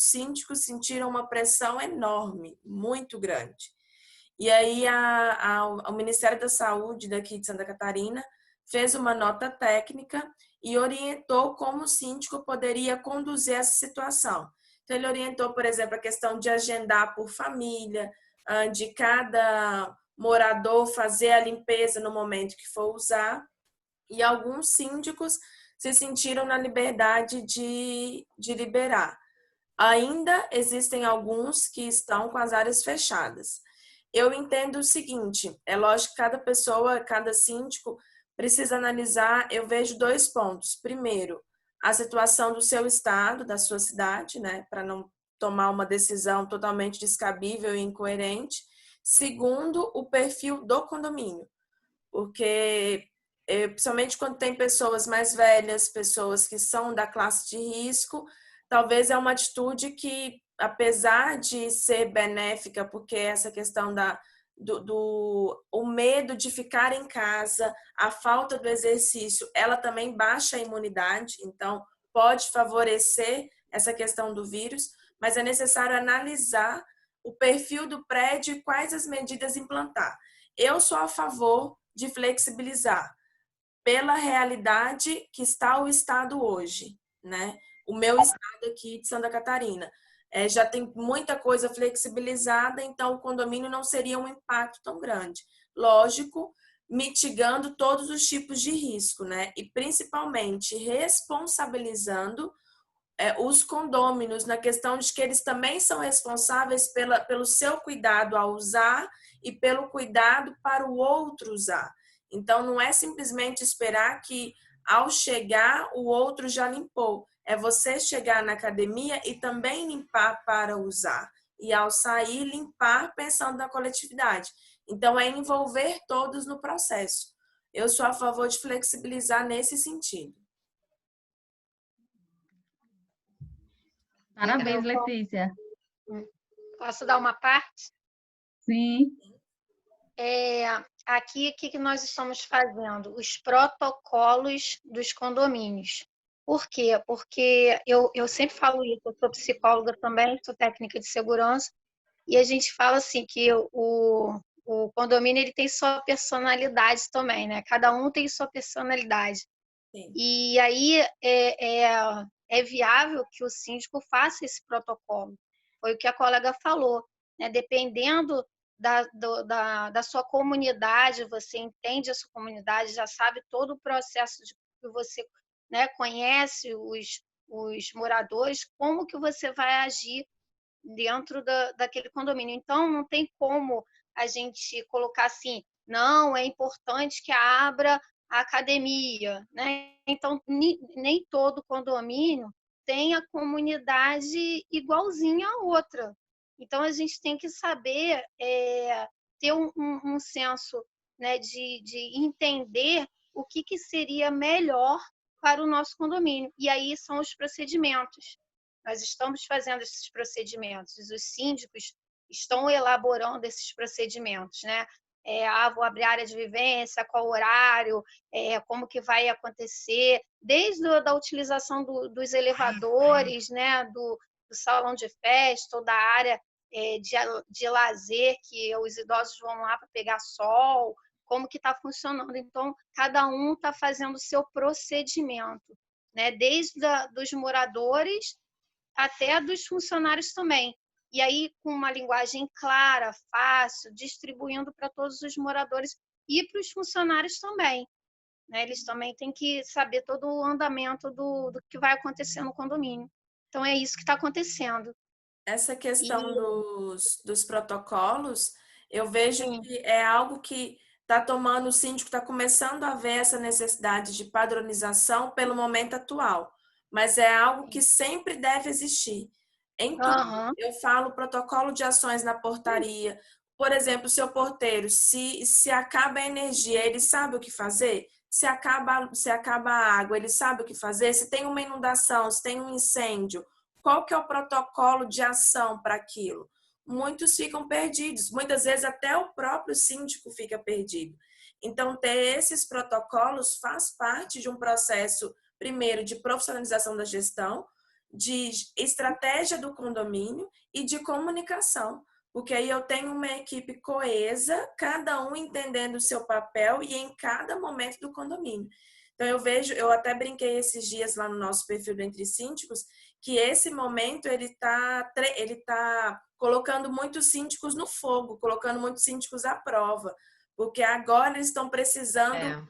síndicos sentiram uma pressão enorme, muito grande. E aí, o Ministério da Saúde daqui de Santa Catarina fez uma nota técnica e orientou como o síndico poderia conduzir essa situação. Então, ele orientou, por exemplo, a questão de agendar por família, de cada morador fazer a limpeza no momento que for usar. E alguns síndicos se sentiram na liberdade de liberar. Ainda existem alguns que estão com as áreas fechadas. Eu entendo o seguinte, é lógico que cada pessoa, cada síndico precisa analisar, eu vejo 2 pontos. Primeiro, a situação do seu estado, da sua cidade, né, para não tomar uma decisão totalmente descabível e incoerente. Segundo, o perfil do condomínio, porque principalmente quando tem pessoas mais velhas, pessoas que são da classe de risco, talvez é uma atitude que, apesar de ser benéfica, porque essa questão o medo de ficar em casa, a falta do exercício, ela também baixa a imunidade, então pode favorecer essa questão do vírus, mas é necessário analisar o perfil do prédio e quais as medidas implantar. Eu sou a favor de flexibilizar pela realidade que está o estado hoje, né? O meu estado aqui de Santa Catarina já tem muita coisa flexibilizada, então o condomínio não seria um impacto tão grande. Lógico, mitigando todos os tipos de risco, né? E principalmente responsabilizando os condôminos na questão de que eles também são responsáveis pelo seu cuidado ao usar e pelo cuidado para o outro usar. Então, não é simplesmente esperar que, ao chegar, o outro já limpou. É você chegar na academia e também limpar para usar. E, ao sair, limpar pensando na coletividade. Então, é envolver todos no processo. Eu sou a favor de flexibilizar nesse sentido. Parabéns, Letícia. Posso dar uma parte? Sim. Aqui, o que nós estamos fazendo? Os protocolos dos condomínios. Por quê? Porque eu sempre falo isso, eu sou psicóloga também, sou técnica de segurança, e a gente fala assim que o condomínio ele tem sua personalidade também, né? Cada um tem sua personalidade. Sim. E aí é viável que o síndico faça esse protocolo. Foi o que a colega falou, né? Dependendo da sua comunidade, você entende a sua comunidade, já sabe todo o processo que você, né, conhece os moradores, como que você vai agir dentro daquele condomínio. Então, não tem como a gente colocar assim, não, é importante que abra a academia, né? Então, nem todo condomínio tem a comunidade igualzinha à outra. Então, a gente tem que saber ter um senso, né, de entender o que seria melhor para o nosso condomínio. E aí são os procedimentos. Nós estamos fazendo esses procedimentos, os síndicos estão elaborando esses procedimentos, né? Vou abrir área de vivência, qual horário, como que vai acontecer, desde a utilização dos elevadores, né? do salão de festa ou da área de lazer, que os idosos vão lá para pegar sol, como que está funcionando. Então, cada um está fazendo o seu procedimento, né? Desde dos moradores até dos funcionários também. E aí, com uma linguagem clara, fácil, distribuindo para todos os moradores e para os funcionários também, né? Eles também têm que saber todo o andamento do que vai acontecer no condomínio. Então, é isso que está acontecendo. Essa questão dos protocolos, eu vejo que é algo que está tomando, o síndico está começando a ver essa necessidade de padronização pelo momento atual, mas é algo que sempre deve existir. Em tudo, eu falo protocolo de ações na portaria. Por exemplo, o seu porteiro, se acaba a energia, ele sabe o que fazer? Se acaba a água, ele sabe o que fazer? Se tem uma inundação, se tem um incêndio, qual que é o protocolo de ação para aquilo? Muitos ficam perdidos, muitas vezes até o próprio síndico fica perdido. Então, ter esses protocolos faz parte de um processo, primeiro, de profissionalização da gestão, de estratégia do condomínio e de comunicação, porque aí eu tenho uma equipe coesa, cada um entendendo o seu papel e em cada momento do condomínio. Então, eu até brinquei esses dias lá no nosso perfil do Entre Síndicos, que esse momento ele tá colocando muitos síndicos no fogo, colocando muitos síndicos à prova, porque agora eles estão precisando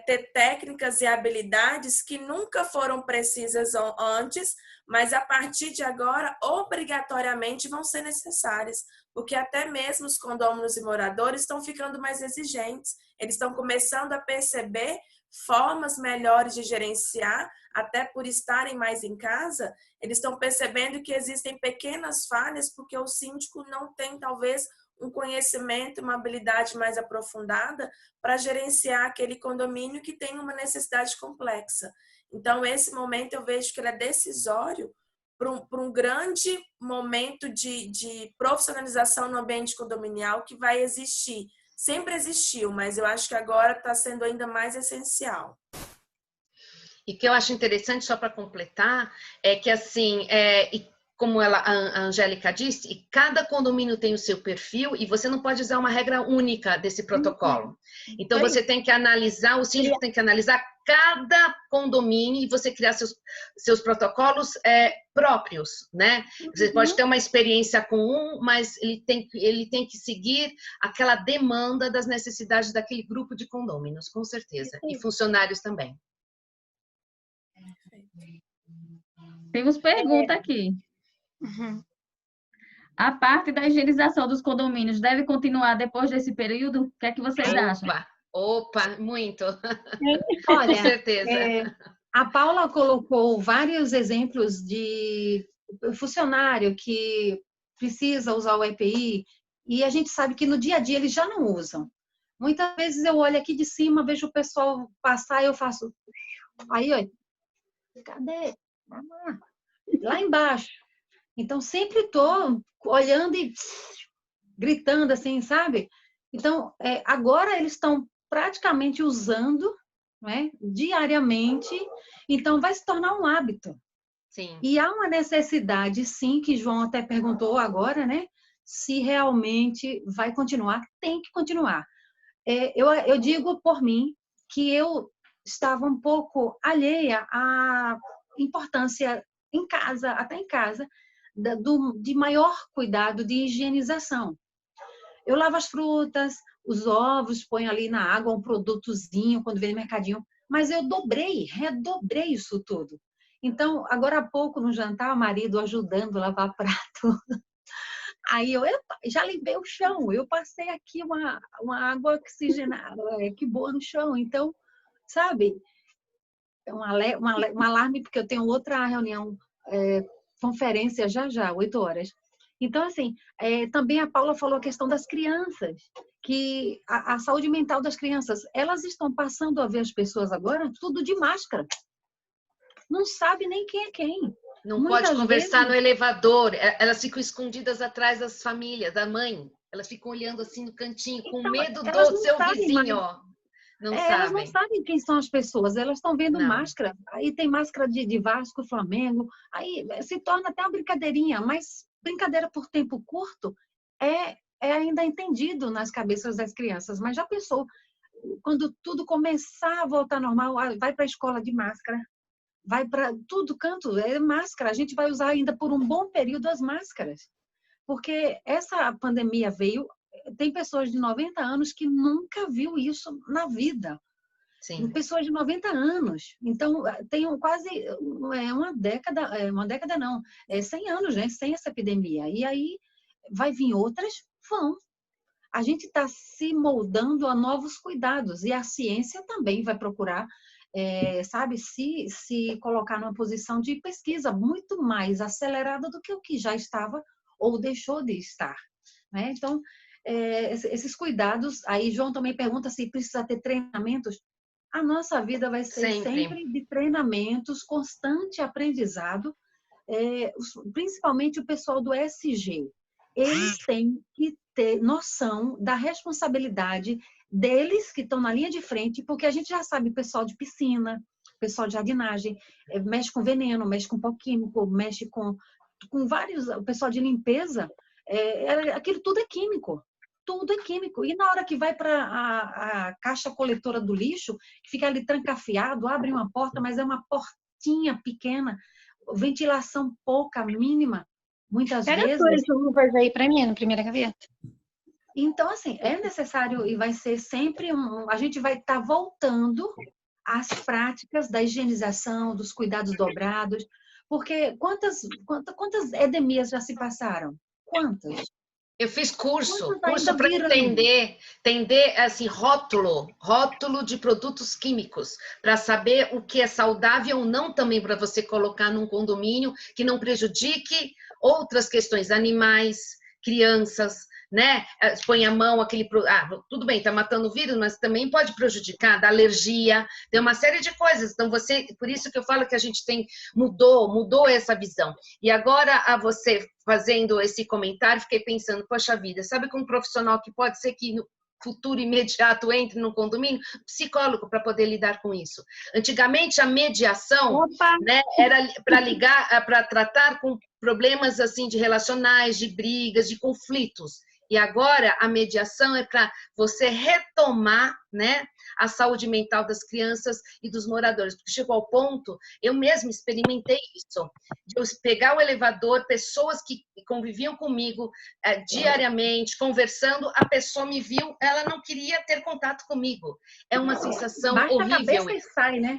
ter técnicas e habilidades que nunca foram precisas antes, mas a partir de agora, obrigatoriamente vão ser necessárias, porque até mesmo os condôminos e moradores estão ficando mais exigentes, eles estão começando a perceber formas melhores de gerenciar, até por estarem mais em casa, eles estão percebendo que existem pequenas falhas porque o síndico não tem, talvez, um conhecimento, uma habilidade mais aprofundada para gerenciar aquele condomínio que tem uma necessidade complexa. Então, esse momento eu vejo que ele é decisório para um grande momento de profissionalização no ambiente condominial que vai existir. Sempre existiu, mas eu acho que agora está sendo ainda mais essencial. E que eu acho interessante, só para completar, é que assim, como a Angélica disse, cada condomínio tem o seu perfil e você não pode usar uma regra única desse protocolo. Então, você tem que analisar, o síndico tem que analisar cada condomínio e você criar seus protocolos próprios, né? Você pode ter uma experiência com um, mas ele tem que seguir aquela demanda das necessidades daquele grupo de condôminos, com certeza. E funcionários também. Temos pergunta aqui. A parte da higienização dos condomínios deve continuar depois desse período? O que é que vocês acham? Opa, muito. Olha, com certeza. A Paula colocou vários exemplos de funcionário que precisa usar o EPI e a gente sabe que no dia a dia eles já não usam. Muitas vezes eu olho aqui de cima, vejo o pessoal passar e eu faço... Aí, olha, cadê? Lá embaixo. Então, sempre estou olhando e gritando assim, sabe? Então, agora eles estão praticamente usando, né, diariamente, então vai se tornar um hábito. Sim. E há uma necessidade, sim, que João até perguntou agora, né? Se realmente vai continuar, tem que continuar. Eu digo por mim que eu estava um pouco alheia à importância em casa, até em casa, de maior cuidado de higienização. Eu lavo as frutas, os ovos, ponho ali na água um produtozinho quando vem no mercadinho, mas eu redobrei isso tudo. Então, agora há pouco no jantar, o marido ajudando a lavar prato. Aí eu já limpei o chão, eu passei aqui uma água oxigenada, que boa no chão. Então, sabe, um alarme, porque eu tenho outra reunião conferência já, 8 horas. Então, assim, também a Paula falou a questão das crianças, que a saúde mental das crianças, elas estão passando a ver as pessoas agora tudo de máscara. Não sabe nem quem é quem. Não pode conversar no elevador, elas ficam escondidas atrás das famílias, da mãe. Elas ficam olhando assim no cantinho, com medo do seu vizinho, ó. Não sabem. Elas não sabem quem são as pessoas, elas estão vendo máscara. Aí tem máscara de Vasco, Flamengo, aí se torna até uma brincadeirinha, mas brincadeira por tempo curto é ainda entendido nas cabeças das crianças. Mas já pensou, quando tudo começar a voltar normal, vai para a escola de máscara, vai para tudo canto, é máscara. A gente vai usar ainda por um bom período as máscaras. Porque essa pandemia veio, tem pessoas de 90 anos que nunca viu isso na vida. Sim. Pessoas de 90 anos. Então, tem quase uma década não, 100 anos, né, sem essa epidemia. E aí vai vir outras? Vão. A gente está se moldando a novos cuidados e a ciência também vai procurar se colocar numa posição de pesquisa muito mais acelerada do que o que já estava ou deixou de estar, né? Então, esses cuidados, aí João também pergunta se precisa ter treinamentos. A nossa vida vai ser sempre de treinamentos, constante aprendizado, principalmente o pessoal do SG. Eles têm que ter noção da responsabilidade deles que estão na linha de frente, porque a gente já sabe, pessoal de piscina, pessoal de jardinagem, mexe com veneno, mexe com pó químico, mexe com vários, o pessoal de limpeza, aquilo tudo é químico. Tudo é químico. E na hora que vai para a caixa coletora do lixo, que fica ali trancafiado, abre uma porta, mas é uma portinha pequena, ventilação pouca, mínima, muitas vezes. Pega as luvas aí para mim, na primeira gaveta. Então, assim, é necessário e vai ser sempre a gente vai estar voltando às práticas da higienização, dos cuidados dobrados, porque quantas endemias já se passaram? Quantas? Eu fiz curso para entender assim, rótulo de produtos químicos, para saber o que é saudável ou não também para você colocar num condomínio que não prejudique outras questões, animais, crianças, né? Põe a mão, tudo bem, tá matando o vírus, mas também pode prejudicar, dá alergia, tem uma série de coisas. Então, por isso que eu falo que a gente mudou essa visão. E agora, você fazendo esse comentário, fiquei pensando, poxa vida, sabe que um profissional que pode ser que no futuro imediato entre no condomínio, psicólogo para poder lidar com isso. Antigamente, a mediação, né, era para tratar com problemas assim de relacionais, de brigas, de conflitos. E agora a mediação é para você retomar, né, a saúde mental das crianças e dos moradores. Porque chegou ao ponto, eu mesma experimentei isso, de eu pegar o elevador, pessoas que conviviam comigo diariamente, conversando, a pessoa me viu, ela não queria ter contato comigo. É uma sensação horrível. Baixa a cabeça e sai, né?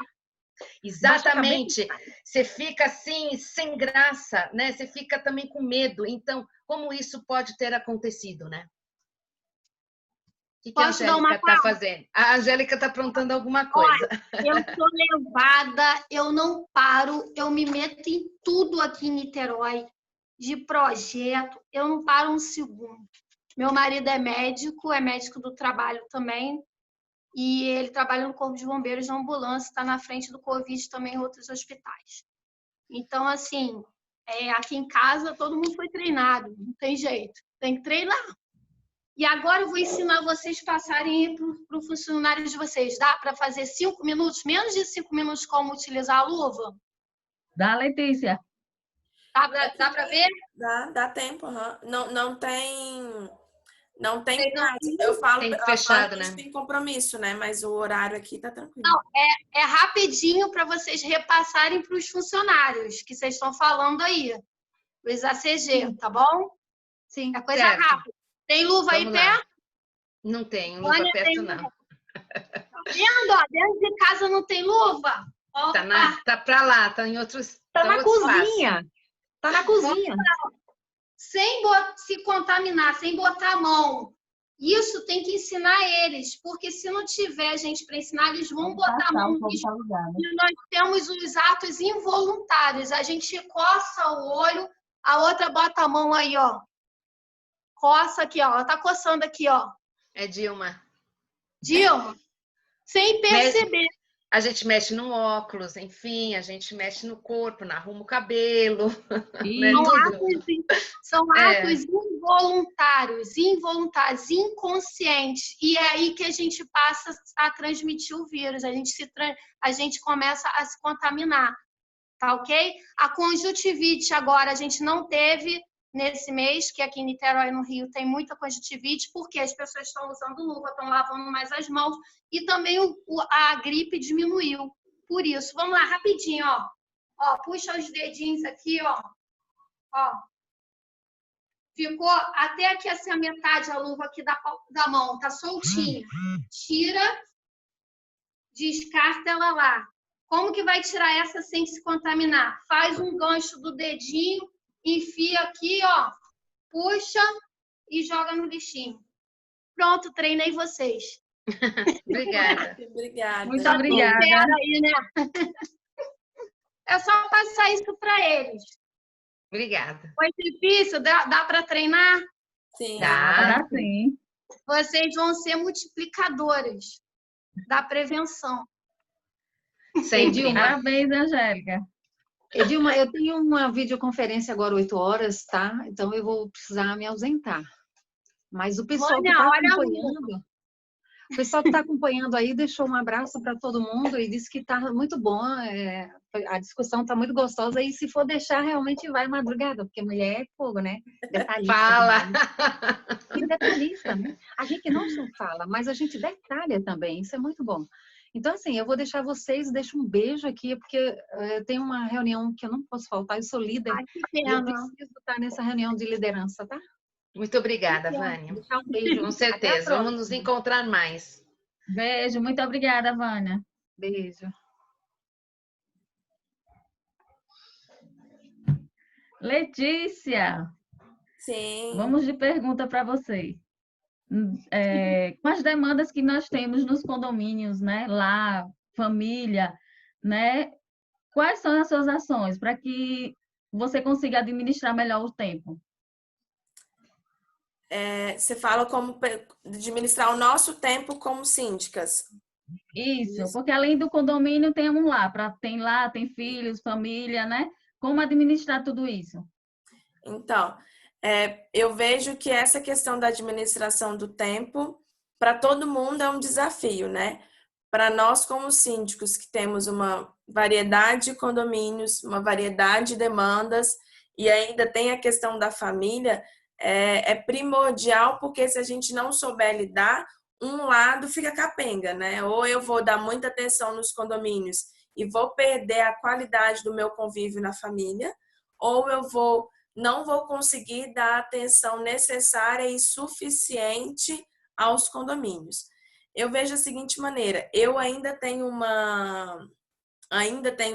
Exatamente. Você fica assim, sem graça, né? Você fica também com medo. Então, como isso pode ter acontecido, né? O que a Angélica está fazendo? A Angélica está aprontando alguma coisa. Olha, eu sou levada, eu não paro, eu me meto em tudo aqui em Niterói, de projeto, eu não paro um segundo. Meu marido é médico do trabalho também, e ele trabalha no Corpo de Bombeiros de ambulância, está na frente do Covid também em outros hospitais. Então, assim, aqui em casa todo mundo foi treinado, não tem jeito, tem que treinar. E agora eu vou ensinar vocês passarem para o funcionário de vocês. Dá para fazer 5 minutos, menos de 5 minutos, como utilizar a luva? Dá, Letícia. Dá para ver? Dá tempo, não tem prática. Eu falo, tem fechado, né? Tem compromisso, né? Mas o horário aqui tá tranquilo. Não, é rapidinho para vocês repassarem para os funcionários que vocês estão falando aí. Os ACG, tá bom? Sim. É coisa rápida. Tem luva aí perto? Não tem luva perto, não. Tá vendo? Ó, dentro de casa não tem luva? Tá para lá, tá em outros. Tá na cozinha. Tá na cozinha. Sem se contaminar, sem botar a mão Isso tem que ensinar eles, porque se não tiver gente para ensinar, eles vão botar a mão no bicho. E nós temos os atos involuntários. A gente coça o olho, a outra bota a mão aí, ó. Coça aqui, ó. Ela tá coçando aqui, ó. É Dilma. Dilma, sem perceber. A gente mexe no óculos, enfim, a gente mexe no corpo, arruma o cabelo. Né? São atos involuntários, inconscientes. E é aí que a gente passa a transmitir o vírus. A gente começa a se contaminar. Tá ok? A conjuntivite agora a gente não teve nesse mês, que aqui em Niterói, no Rio, tem muita conjuntivite, porque as pessoas estão usando luva, estão lavando mais as mãos, e também a gripe diminuiu. Por isso, vamos lá, rapidinho, ó. Ó, puxa os dedinhos aqui, ó. Ó. Ficou até aqui assim a metade, a luva aqui da mão, tá soltinha. Tira, descarta ela lá. Como que vai tirar essa sem se contaminar? Faz um gancho do dedinho, enfia aqui, ó, puxa e joga no lixinho. Pronto, treinei vocês. Obrigada. Obrigada. Muito obrigada. Aí, né? É só passar isso para eles. Obrigada. Foi difícil? Dá para treinar? Sim. Tá. Sim. Vocês vão ser multiplicadores da prevenção. Sempre. Parabéns, Angélica. Edilma, eu tenho uma videoconferência agora 8 horas, tá? Então eu vou precisar me ausentar. Mas o pessoal que está acompanhando, o pessoal que está acompanhando aí deixou um abraço para todo mundo e disse que está muito bom, a discussão está muito gostosa e se for deixar realmente vai madrugada, porque mulher é fogo, né? Detalhista. Fala! E detalhista, né? A gente não só fala, mas a gente detalha também, isso é muito bom. Então, assim, eu vou deixar vocês, deixo um beijo aqui, porque eu tenho uma reunião que eu não posso faltar, eu sou líder. Ai, que E eu pena. preciso estar nessa reunião de liderança, tá? Muito obrigada, Vânia. Deixar um beijo. Com certeza. Vamos nos encontrar mais. Beijo, muito obrigada, Vânia. Beijo. Letícia, Sim. vamos de pergunta para você. Com as demandas que nós temos nos condomínios, né? Lá, família, né? Quais são as suas ações para que você consiga administrar melhor o tempo? Você fala como administrar o nosso tempo como síndicas. Isso, porque além do condomínio tem um lá, tem filhos, família, né? Como administrar tudo isso? Então, eu vejo que essa questão da administração do tempo, para todo mundo é um desafio, né? Para nós, como síndicos, que temos uma variedade de condomínios, uma variedade de demandas, e ainda tem a questão da família, é primordial, porque se a gente não souber lidar, um lado fica capenga, né? Ou eu vou dar muita atenção nos condomínios e vou perder a qualidade do meu convívio na família, ou eu não vou conseguir dar a atenção necessária e suficiente aos condomínios. Eu vejo da seguinte maneira, eu ainda tenho,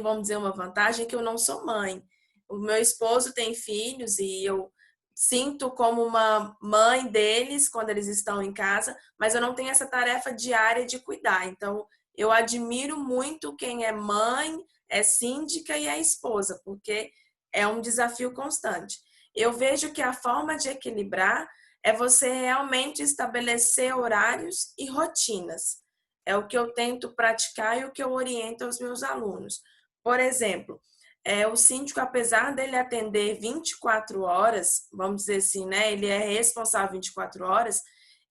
vamos dizer, uma vantagem que eu não sou mãe. O meu esposo tem filhos e eu sinto como uma mãe deles quando eles estão em casa, mas eu não tenho essa tarefa diária de cuidar. Então, eu admiro muito quem é mãe, é síndica e é esposa, porque é um desafio constante. Eu vejo que a forma de equilibrar é você realmente estabelecer horários e rotinas. É o que eu tento praticar e o que eu oriento aos meus alunos. Por exemplo, o síndico, apesar dele atender 24 horas, vamos dizer assim, né? Ele é responsável 24 horas,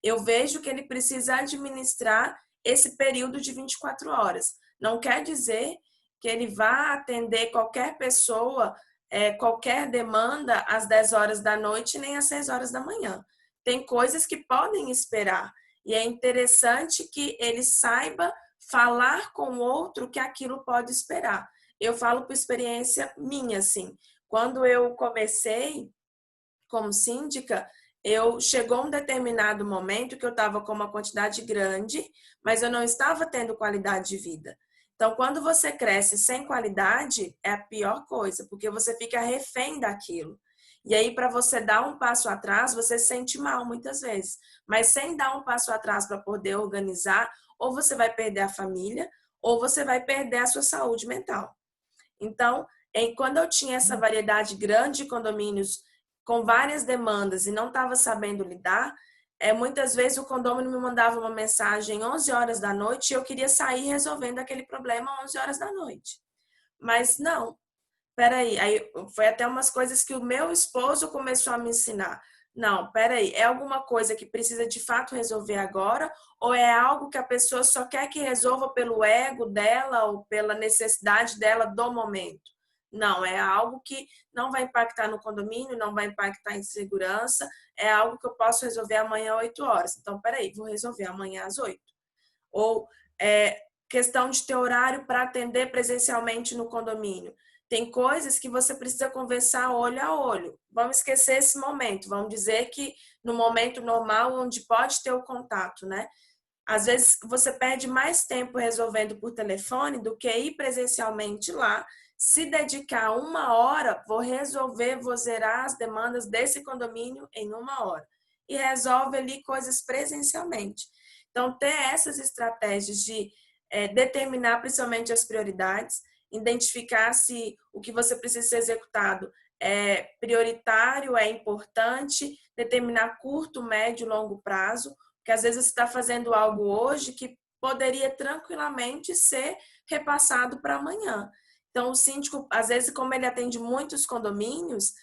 eu vejo que ele precisa administrar esse período de 24 horas. Não quer dizer que ele vá atender qualquer pessoa, qualquer demanda às 10 horas da noite, nem às 6 horas da manhã. Tem coisas que podem esperar. E é interessante que ele saiba falar com o outro que aquilo pode esperar. Eu falo por experiência minha, assim. Quando eu comecei como síndica, chegou um determinado momento que eu estava com uma quantidade grande, mas eu não estava tendo qualidade de vida. Então, quando você cresce sem qualidade, é a pior coisa, porque você fica refém daquilo. E aí, para você dar um passo atrás, você se sente mal muitas vezes. Mas sem dar um passo atrás para poder organizar, ou você vai perder a família, ou você vai perder a sua saúde mental. Então, quando eu tinha essa variedade grande de condomínios com várias demandas e não estava sabendo lidar, muitas vezes o condomínio me mandava uma mensagem 11 horas da noite e eu queria sair resolvendo aquele problema 11 horas da noite. Mas não, peraí, aí foi até umas coisas que o meu esposo começou a me ensinar. Não, peraí, é alguma coisa que precisa de fato resolver agora ou é algo que a pessoa só quer que resolva pelo ego dela ou pela necessidade dela do momento? Não, é algo que não vai impactar no condomínio, não vai impactar em segurança, é algo que eu posso resolver amanhã às 8 horas. Então, peraí, vou resolver amanhã às 8. Ou questão de ter horário para atender presencialmente no condomínio. Tem coisas que você precisa conversar olho a olho. Vamos esquecer esse momento. Vamos dizer que no momento normal, onde pode ter o contato, né? Às vezes você perde mais tempo resolvendo por telefone do que ir presencialmente lá. Se dedicar 1 hora, vou resolver, vou zerar as demandas desse condomínio em 1 hora. E resolve ali coisas presencialmente. Então, ter essas estratégias de determinar principalmente as prioridades, identificar se o que você precisa ser executado é prioritário, é importante, determinar curto, médio e longo prazo, porque às vezes você está fazendo algo hoje que poderia tranquilamente ser repassado para amanhã. Então, o síndico, às vezes, como ele atende muitos condomínios,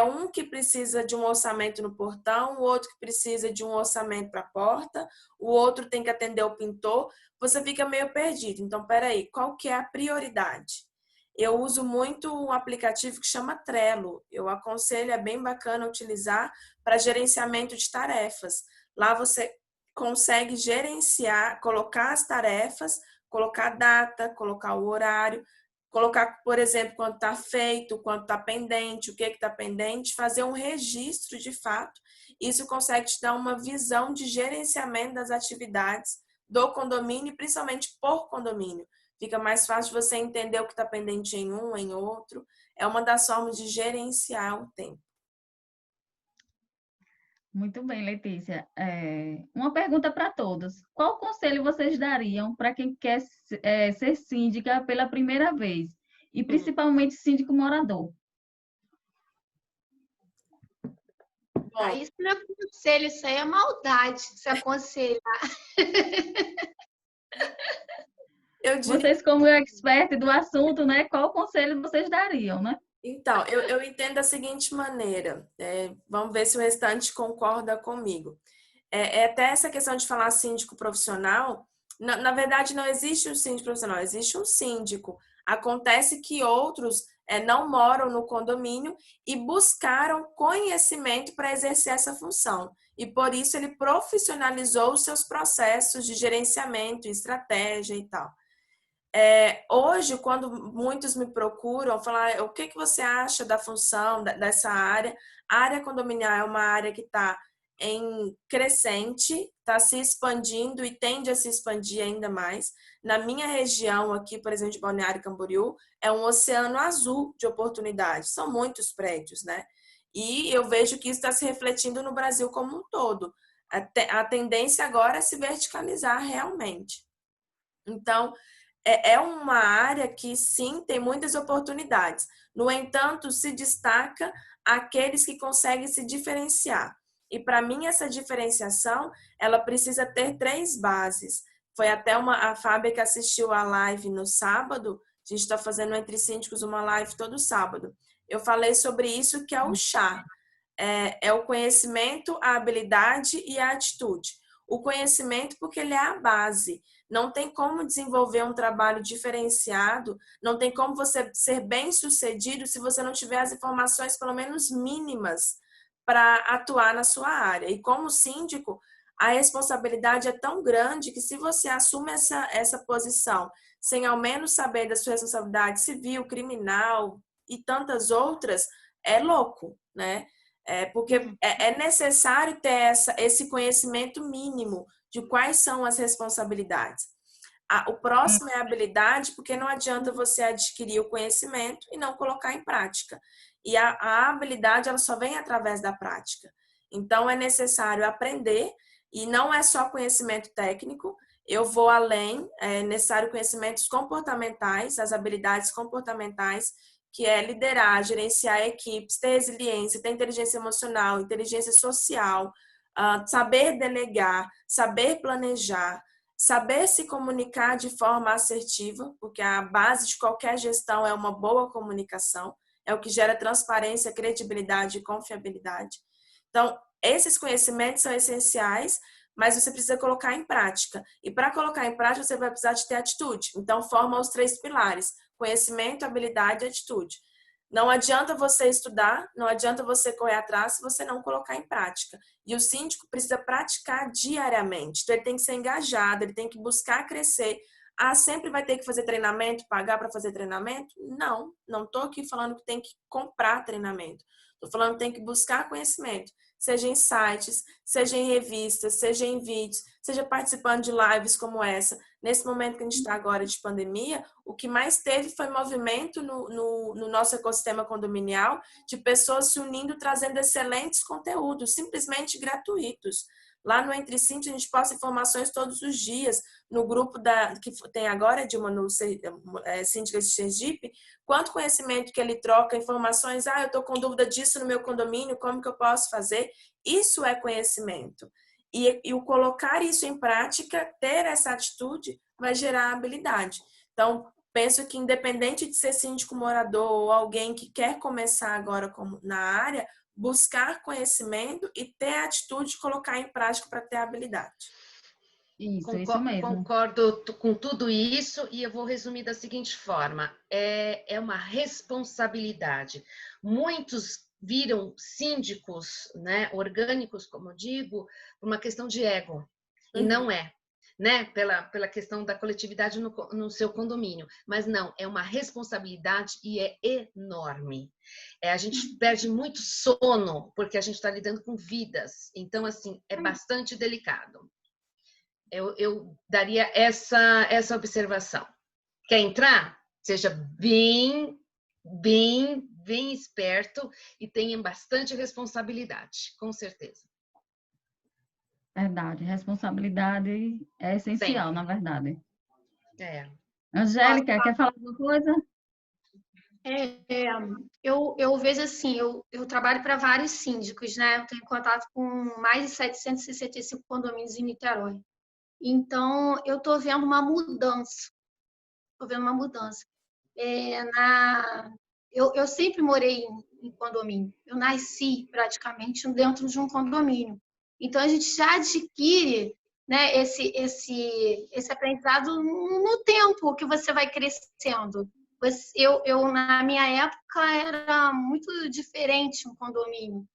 um que precisa de um orçamento no portão, o outro que precisa de um orçamento para a porta, o outro tem que atender o pintor, você fica meio perdido. Então, peraí, qual que é a prioridade? Eu uso muito um aplicativo que chama Trello. Eu aconselho, é bem bacana utilizar para gerenciamento de tarefas. Lá você consegue gerenciar, colocar as tarefas, colocar data, colocar o horário, colocar, por exemplo, quanto está feito, quanto está pendente, o que está pendente, fazer um registro de fato. Isso consegue te dar uma visão de gerenciamento das atividades do condomínio, principalmente por condomínio. Fica mais fácil você entender o que está pendente em um, em outro. É uma das formas de gerenciar o tempo. Muito bem, Letícia. Uma pergunta para todos. Qual conselho vocês dariam para quem quer ser síndica pela primeira vez? E principalmente síndico morador? Bom, isso não é conselho, isso aí é maldade, se aconselhar. Vocês, como expert do assunto, né? Qual conselho vocês dariam, né? Então, eu entendo da seguinte maneira, vamos ver se o restante concorda comigo. Até essa questão de falar síndico profissional, na verdade não existe um síndico profissional, existe um síndico. Acontece que outros não moram no condomínio e buscaram conhecimento para exercer essa função. E por isso ele profissionalizou os seus processos de gerenciamento, estratégia e tal. Hoje, quando muitos me procuram, falar o que você acha da função dessa área, a área condominial é uma área que está em crescente, está se expandindo e tende a se expandir ainda mais. Na minha região aqui, por exemplo, de Balneário Camboriú, é um oceano azul de oportunidades. São muitos prédios, né? E eu vejo que isso está se refletindo no Brasil como um todo. A tendência agora é se verticalizar realmente. Então, é uma área que, sim, tem muitas oportunidades. No entanto, se destaca aqueles que conseguem se diferenciar. E, para mim, essa diferenciação, ela precisa ter 3 bases. Foi até a Fábia que assistiu a live no sábado. A gente está fazendo Entre Síndicos uma live todo sábado. Eu falei sobre isso, que é o chá. É o conhecimento, a habilidade e a atitude. O conhecimento, porque ele é a base. Não tem como desenvolver um trabalho diferenciado, não tem como você ser bem-sucedido se você não tiver as informações, pelo menos mínimas, para atuar na sua área. E como síndico, a responsabilidade é tão grande que se você assume essa posição sem ao menos saber da sua responsabilidade civil, criminal e tantas outras, é louco, né? Porque é necessário ter esse conhecimento mínimo de quais são as responsabilidades. O próximo é a habilidade, porque não adianta você adquirir o conhecimento e não colocar em prática. e a habilidade ela só vem através da prática. Então, é necessário aprender, e não é só conhecimento técnico, eu vou além, é necessário conhecimentos comportamentais, as habilidades comportamentais, que é liderar, gerenciar equipes, ter resiliência, ter inteligência emocional, inteligência social, saber delegar, saber planejar, saber se comunicar de forma assertiva, porque a base de qualquer gestão é uma boa comunicação, é o que gera transparência, credibilidade e confiabilidade. Então, esses conhecimentos são essenciais, mas você precisa colocar em prática. E para colocar em prática, você vai precisar de ter atitude. Então, forma os 3 pilares: conhecimento, habilidade e atitude. Não adianta você estudar, não adianta você correr atrás se você não colocar em prática. E o síndico precisa praticar diariamente. Então, ele tem que ser engajado, ele tem que buscar crescer. Sempre vai ter que fazer treinamento, pagar para fazer treinamento? Não estou aqui falando que tem que comprar treinamento. Estou falando que tem que buscar conhecimento. Seja em sites, seja em revistas, seja em vídeos, seja participando de lives como essa. Nesse momento que a gente está agora de pandemia, o que mais teve foi movimento no nosso ecossistema condominial de pessoas se unindo, trazendo excelentes conteúdos, simplesmente gratuitos. Lá no Entre Síndicos, a gente posta informações todos os dias. No grupo que tem agora, Dilma, no Síndicas de Sergipe, quanto conhecimento que ele troca, informações, eu estou com dúvida disso no meu condomínio, como que eu posso fazer? Isso é conhecimento. E o colocar isso em prática, ter essa atitude, vai gerar habilidade. Então, penso que independente de ser síndico morador ou alguém que quer começar agora na área, buscar conhecimento e ter a atitude de colocar em prática para ter habilidade. Isso mesmo. Concordo com tudo isso e eu vou resumir da seguinte forma: é uma responsabilidade. Muitos viram síndicos, né, orgânicos, como eu digo, por uma questão de ego, e não é, né, pela questão da coletividade no seu condomínio, mas não, é uma responsabilidade e é enorme. A gente perde muito sono porque a gente está lidando com vidas, então assim, é bastante delicado. Eu daria essa observação. Quer entrar? Seja bem esperto e tenha bastante responsabilidade, com certeza. Verdade, responsabilidade é essencial, na verdade. Angélica, quer falar alguma coisa? Eu vejo assim, eu trabalho para vários síndicos, né? Eu tenho contato com mais de 765 condomínios em Niterói. Então, eu estou vendo uma mudança. Eu sempre morei em condomínio. Eu nasci praticamente dentro de um condomínio. Então, a gente já adquire, né, esse aprendizado no tempo que você vai crescendo. Na minha época, era muito diferente um condomínio.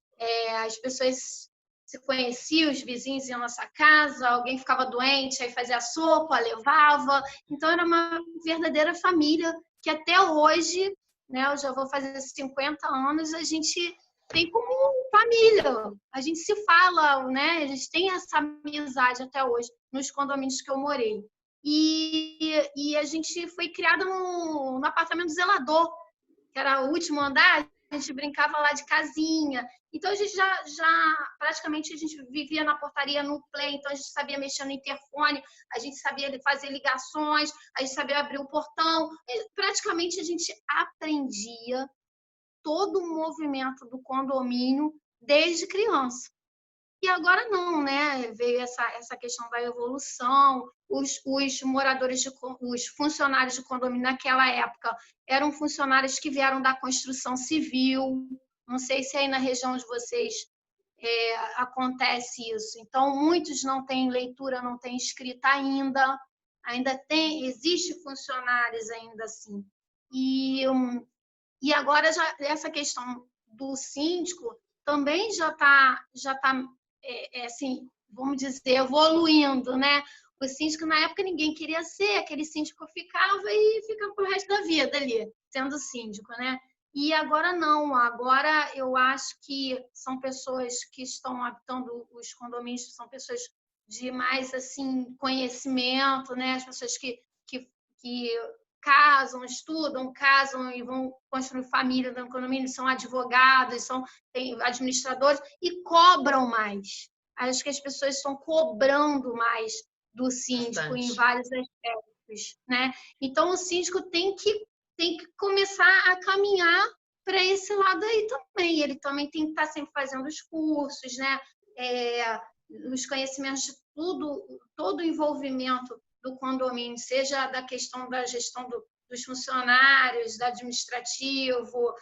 As pessoas se conheciam, os vizinhos iam na nossa casa, alguém ficava doente, aí fazia sopa, levava. Então, era uma verdadeira família que até hoje, né, eu já vou fazer 50 anos, a gente tem como família. A gente se fala, né? A gente tem essa amizade até hoje nos condomínios que eu morei. E a gente foi criada no apartamento do zelador, que era o último andar, a gente brincava lá de casinha. Então, a gente praticamente, a gente vivia na portaria no play, então a gente sabia mexer no interfone, a gente sabia fazer ligações, a gente sabia abrir o portão. Praticamente, a gente aprendia todo o movimento do condomínio desde criança. E agora não, né? Veio essa questão da evolução. Os moradores, os funcionários de condomínio naquela época eram funcionários que vieram da construção civil. Não sei se aí na região de vocês acontece isso. Então, muitos não têm leitura, não têm escrita ainda. Existe funcionários ainda assim. E agora essa questão do síndico também já está assim, vamos dizer, evoluindo, né? O síndico, na época, ninguém queria ser, aquele síndico ficava pro resto da vida ali, sendo síndico, né? E agora não, agora eu acho que são pessoas que estão habitando os condomínios, são pessoas de mais, assim, conhecimento, né? As pessoas que casam e vão construir família no condomínio, são advogados, têm administradores e cobram mais. Acho que as pessoas estão cobrando mais do síndico em vários aspectos, né? Então, o síndico tem que começar a caminhar para esse lado aí também. Ele também tem que estar sempre fazendo os cursos, né? Os conhecimentos de todo o envolvimento do condomínio, seja da questão da gestão dos funcionários, do administrativo.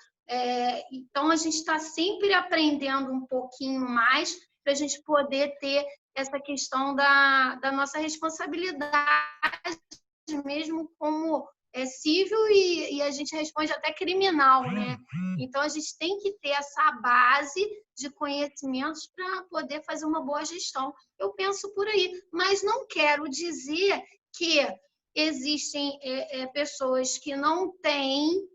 Então, a gente está sempre aprendendo um pouquinho mais para a gente poder ter essa questão da nossa responsabilidade, mesmo como civil, e a gente responde até criminal, né? Então, a gente tem que ter essa base de conhecimentos para poder fazer uma boa gestão. Eu penso por aí, mas não quero dizer que existem pessoas que não têm,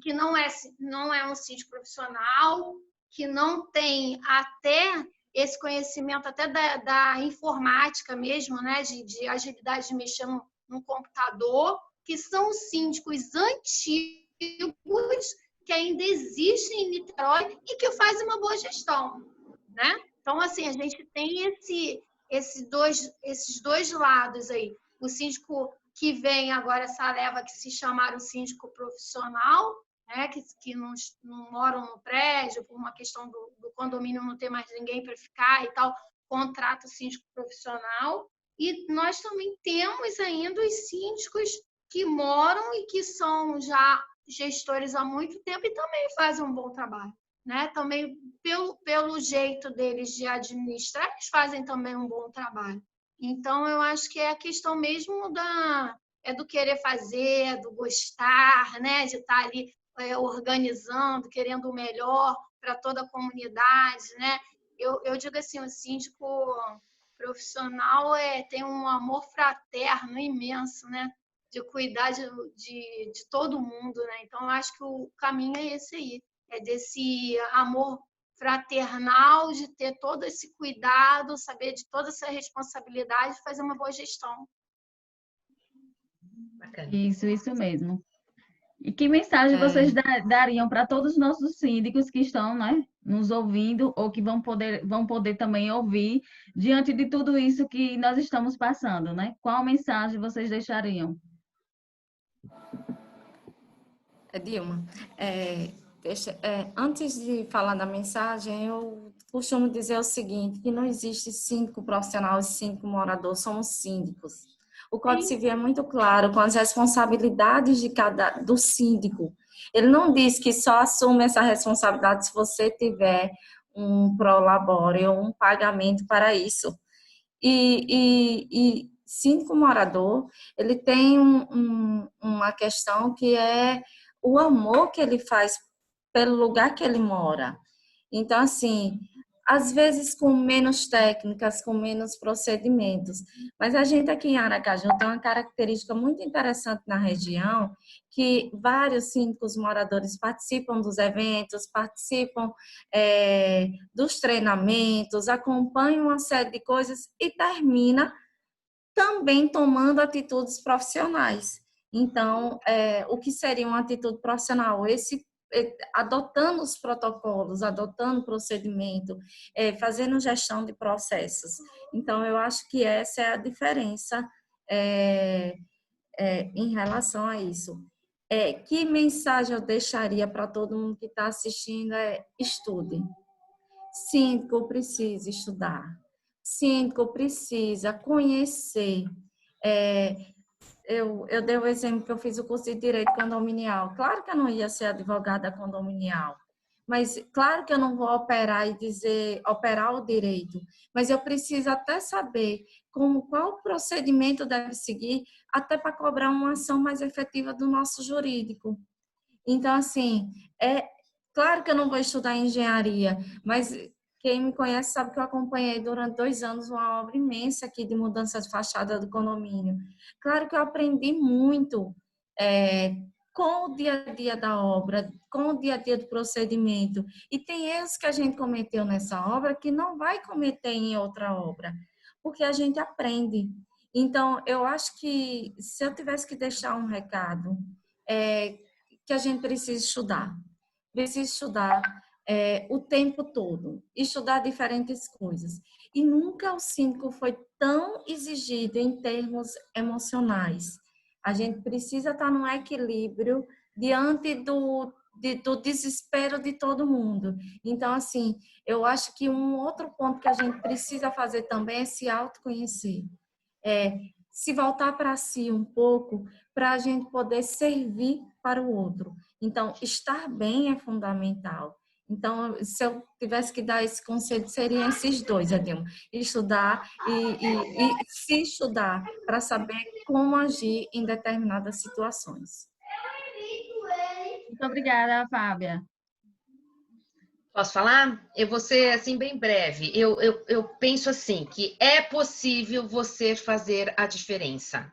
que não é um síndico profissional, que não tem até esse conhecimento até da informática mesmo, né? De agilidade de mexer no computador, que são síndicos antigos que ainda existem em Niterói e que fazem uma boa gestão, né? Então, assim, a gente tem esses dois lados aí. O síndico que vem agora, essa leva que se chamaram síndico profissional, né? Que não moram no prédio, por uma questão do condomínio não ter mais ninguém para ficar e tal, contrata o síndico profissional. E nós também temos ainda os síndicos que moram e que são já gestores há muito tempo e também fazem um bom trabalho, né? Também, pelo jeito deles de administrar, eles fazem também um bom trabalho. Então, eu acho que é a questão mesmo do querer fazer, do gostar, né? De estar ali organizando, querendo o melhor para toda a comunidade, né? Eu digo assim, o síndico profissional tem um amor fraterno imenso, né? De cuidar de todo mundo, né? Então, eu acho que o caminho é esse aí, é desse amor fraternal, de ter todo esse cuidado, saber de toda essa responsabilidade e fazer uma boa gestão. Bacana. Isso mesmo. E que mensagem vocês dariam para todos os nossos síndicos que estão, né, nos ouvindo ou que vão poder também ouvir diante de tudo isso que nós estamos passando, né? Qual mensagem vocês deixariam? Dilma, antes de falar da mensagem, eu costumo dizer o seguinte, que não existe síndico profissional e síndico morador, somos síndicos. O Código Civil é muito claro com as responsabilidades do síndico. Ele não diz que só assume essa responsabilidade se você tiver um prolabore ou um pagamento para isso. E síndico morador, ele tem uma questão que é o amor que ele faz pelo lugar que ele mora. Então, assim, às vezes com menos técnicas, com menos procedimentos. Mas a gente aqui em Aracaju tem uma característica muito interessante na região, que vários síndicos moradores participam dos eventos, participam dos treinamentos, acompanham uma série de coisas e termina também tomando atitudes profissionais. Então, o que seria uma atitude profissional? Adotando os protocolos, adotando o procedimento, fazendo gestão de processos. Então, eu acho que essa é a diferença em relação a isso. Que mensagem eu deixaria para todo mundo que está assistindo? Estude. Síndico precisa estudar. Síndico precisa conhecer. Eu dei o exemplo que eu fiz o curso de Direito Condominial. Claro que eu não ia ser advogada condominial, mas claro que eu não vou operar o direito, mas eu preciso até saber qual procedimento deve seguir até para cobrar uma ação mais efetiva do nosso jurídico. Então, assim, claro que eu não vou estudar engenharia, mas quem me conhece sabe que eu acompanhei durante 2 anos uma obra imensa aqui de mudança de fachada do condomínio. Claro que eu aprendi muito com o dia a dia da obra, com o dia a dia do procedimento. E tem erros que a gente cometeu nessa obra que não vai cometer em outra obra, porque a gente aprende. Então, eu acho que se eu tivesse que deixar um recado que a gente precisa estudar. Precisa estudar o tempo todo, estudar diferentes coisas. E nunca o síndico foi tão exigido em termos emocionais. A gente precisa estar num equilíbrio diante do desespero de todo mundo. Então, assim, eu acho que um outro ponto que a gente precisa fazer também é se autoconhecer. Se voltar para si um pouco, para a gente poder servir para o outro. Então, estar bem é fundamental. Então, se eu tivesse que dar esse conselho, seriam esses dois, Edilma. Estudar e se estudar para saber como agir em determinadas situações. Muito obrigada, Fábia. Posso falar? Eu vou ser assim bem breve. Eu penso assim que é possível você fazer a diferença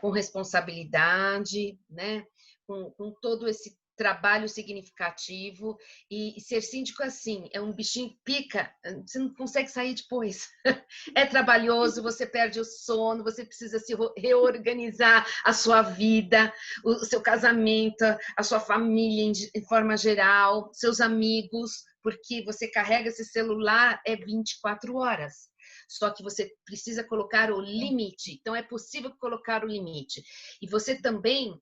com responsabilidade, né? Com todo esse trabalho significativo e ser síndico assim é um bichinho que pica, você não consegue sair depois. É trabalhoso, você perde o sono, você precisa se reorganizar a sua vida, o seu casamento, a sua família em forma geral, seus amigos, porque você carrega esse celular 24 horas. Só que você precisa colocar o limite. Então, é possível colocar o limite. E você também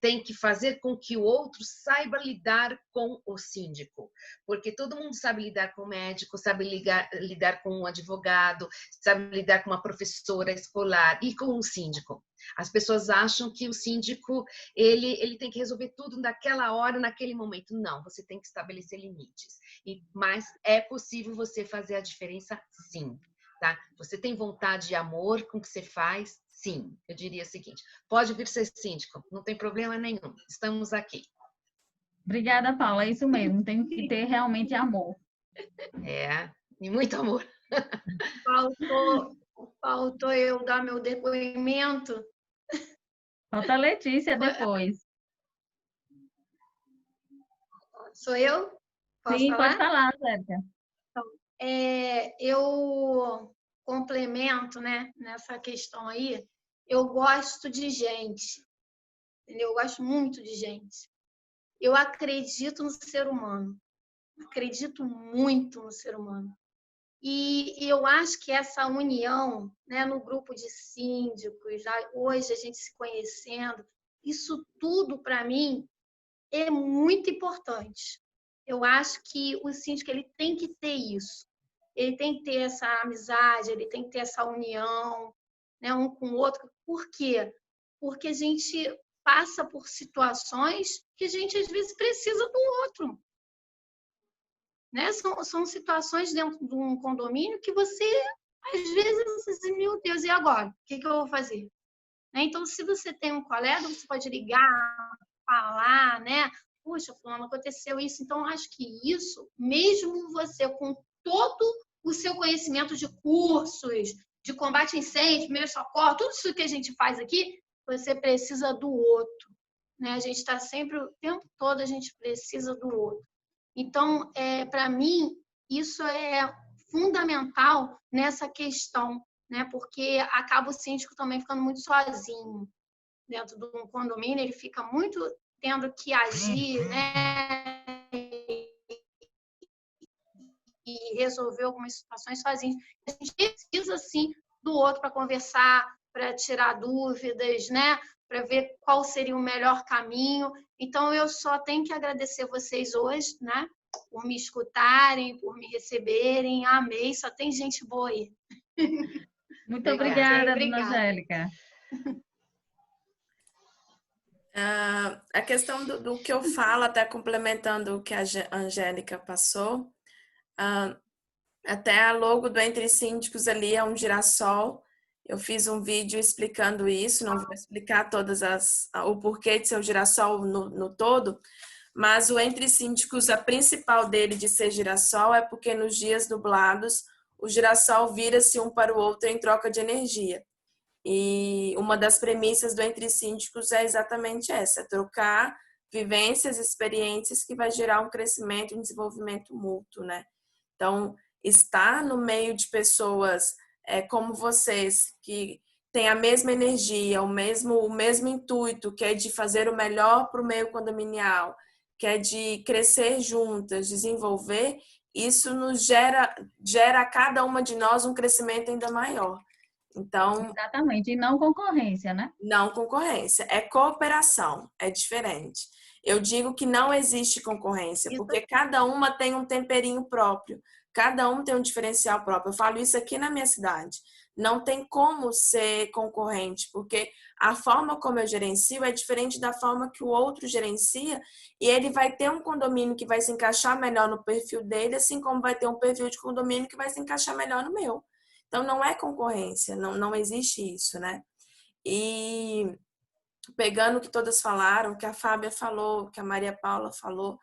tem que fazer com que o outro saiba lidar com o síndico. Porque todo mundo sabe lidar com o médico, sabe lidar com um advogado, sabe lidar com uma professora escolar e com um síndico. As pessoas acham que o síndico ele tem que resolver tudo naquela hora, naquele momento. Não, você tem que estabelecer limites. Mas é possível você fazer a diferença, sim. Tá? Você tem vontade e amor com o que você faz? Sim. Eu diria o seguinte: pode vir ser síndico, não tem problema nenhum. Estamos aqui. Obrigada, Paula. É isso mesmo. Tem que ter realmente amor. E muito amor. Faltou eu dar meu depoimento. Falta a Letícia depois. Sou eu? Posso Sim, falar? pode falar, Zérica. Eu complemento, né, nessa questão aí. Eu gosto de gente, entendeu? Eu gosto muito de gente. Eu acredito no ser humano. Acredito muito no ser humano. E eu acho que essa união, né, no grupo de síndicos, hoje a gente se conhecendo, isso tudo, para mim, é muito importante. Eu acho que o síndico ele tem que ter isso. Ele tem que ter essa amizade, ele tem que ter essa união, né, um com o outro. Por quê? Porque a gente passa por situações que a gente, às vezes, precisa do outro. Né? São situações dentro de um condomínio que você, às vezes, diz, meu Deus, e agora? O que eu vou fazer? Né? Então, se você tem um colega, você pode ligar, falar, né? Puxa, fulano, aconteceu isso. Então, acho que isso, mesmo você com todo o seu conhecimento de cursos, de combate a incêndio, primeiro socorro, tudo isso que a gente faz aqui, você precisa do outro. Né? A gente está sempre, o tempo todo, a gente precisa do outro. Então, para mim, isso é fundamental nessa questão, né? Porque acaba o síndico também ficando muito sozinho dentro de um condomínio, ele fica muito tendo que agir, né? E resolver algumas situações sozinho. A gente precisa, sim, do outro para conversar, para tirar dúvidas, né? Para ver qual seria o melhor caminho. Então, eu só tenho que agradecer vocês hoje, né? Por me escutarem, por me receberem. Amei, só tem gente boa aí. Muito obrigada, dona Obrigada. Angélica. A questão do que eu falo, até complementando o que a Angélica passou, até a logo do Entre Síndicos ali é um girassol. Eu fiz um vídeo explicando isso, não vou explicar o porquê de ser um girassol no todo, mas o Entre Síndicos, a principal dele de ser girassol é porque nos dias nublados o girassol vira-se um para o outro em troca de energia. E uma das premissas do Entre Síndicos é exatamente essa, trocar vivências, experiências que vai gerar um crescimento e um desenvolvimento mútuo, né? Então, estar no meio de pessoas como vocês, que têm a mesma energia, o mesmo intuito, que é de fazer o melhor para o meio condominial, que é de crescer juntas, desenvolver, isso nos gera a cada uma de nós um crescimento ainda maior. Então, Exatamente, e não concorrência, né? não concorrência, é cooperação, é diferente. Eu digo que não existe concorrência, porque cada uma tem um temperinho próprio, cada um tem um diferencial próprio. Eu falo isso aqui na minha cidade. Não tem como ser concorrente, porque a forma como eu gerencio é diferente da forma que o outro gerencia, e ele vai ter um condomínio que vai se encaixar melhor no perfil dele, assim como vai ter um perfil de condomínio que vai se encaixar melhor no meu. Então, não é concorrência, não existe isso, né? E pegando o que todas falaram, que a Fábia falou, que a Maria Paula falou,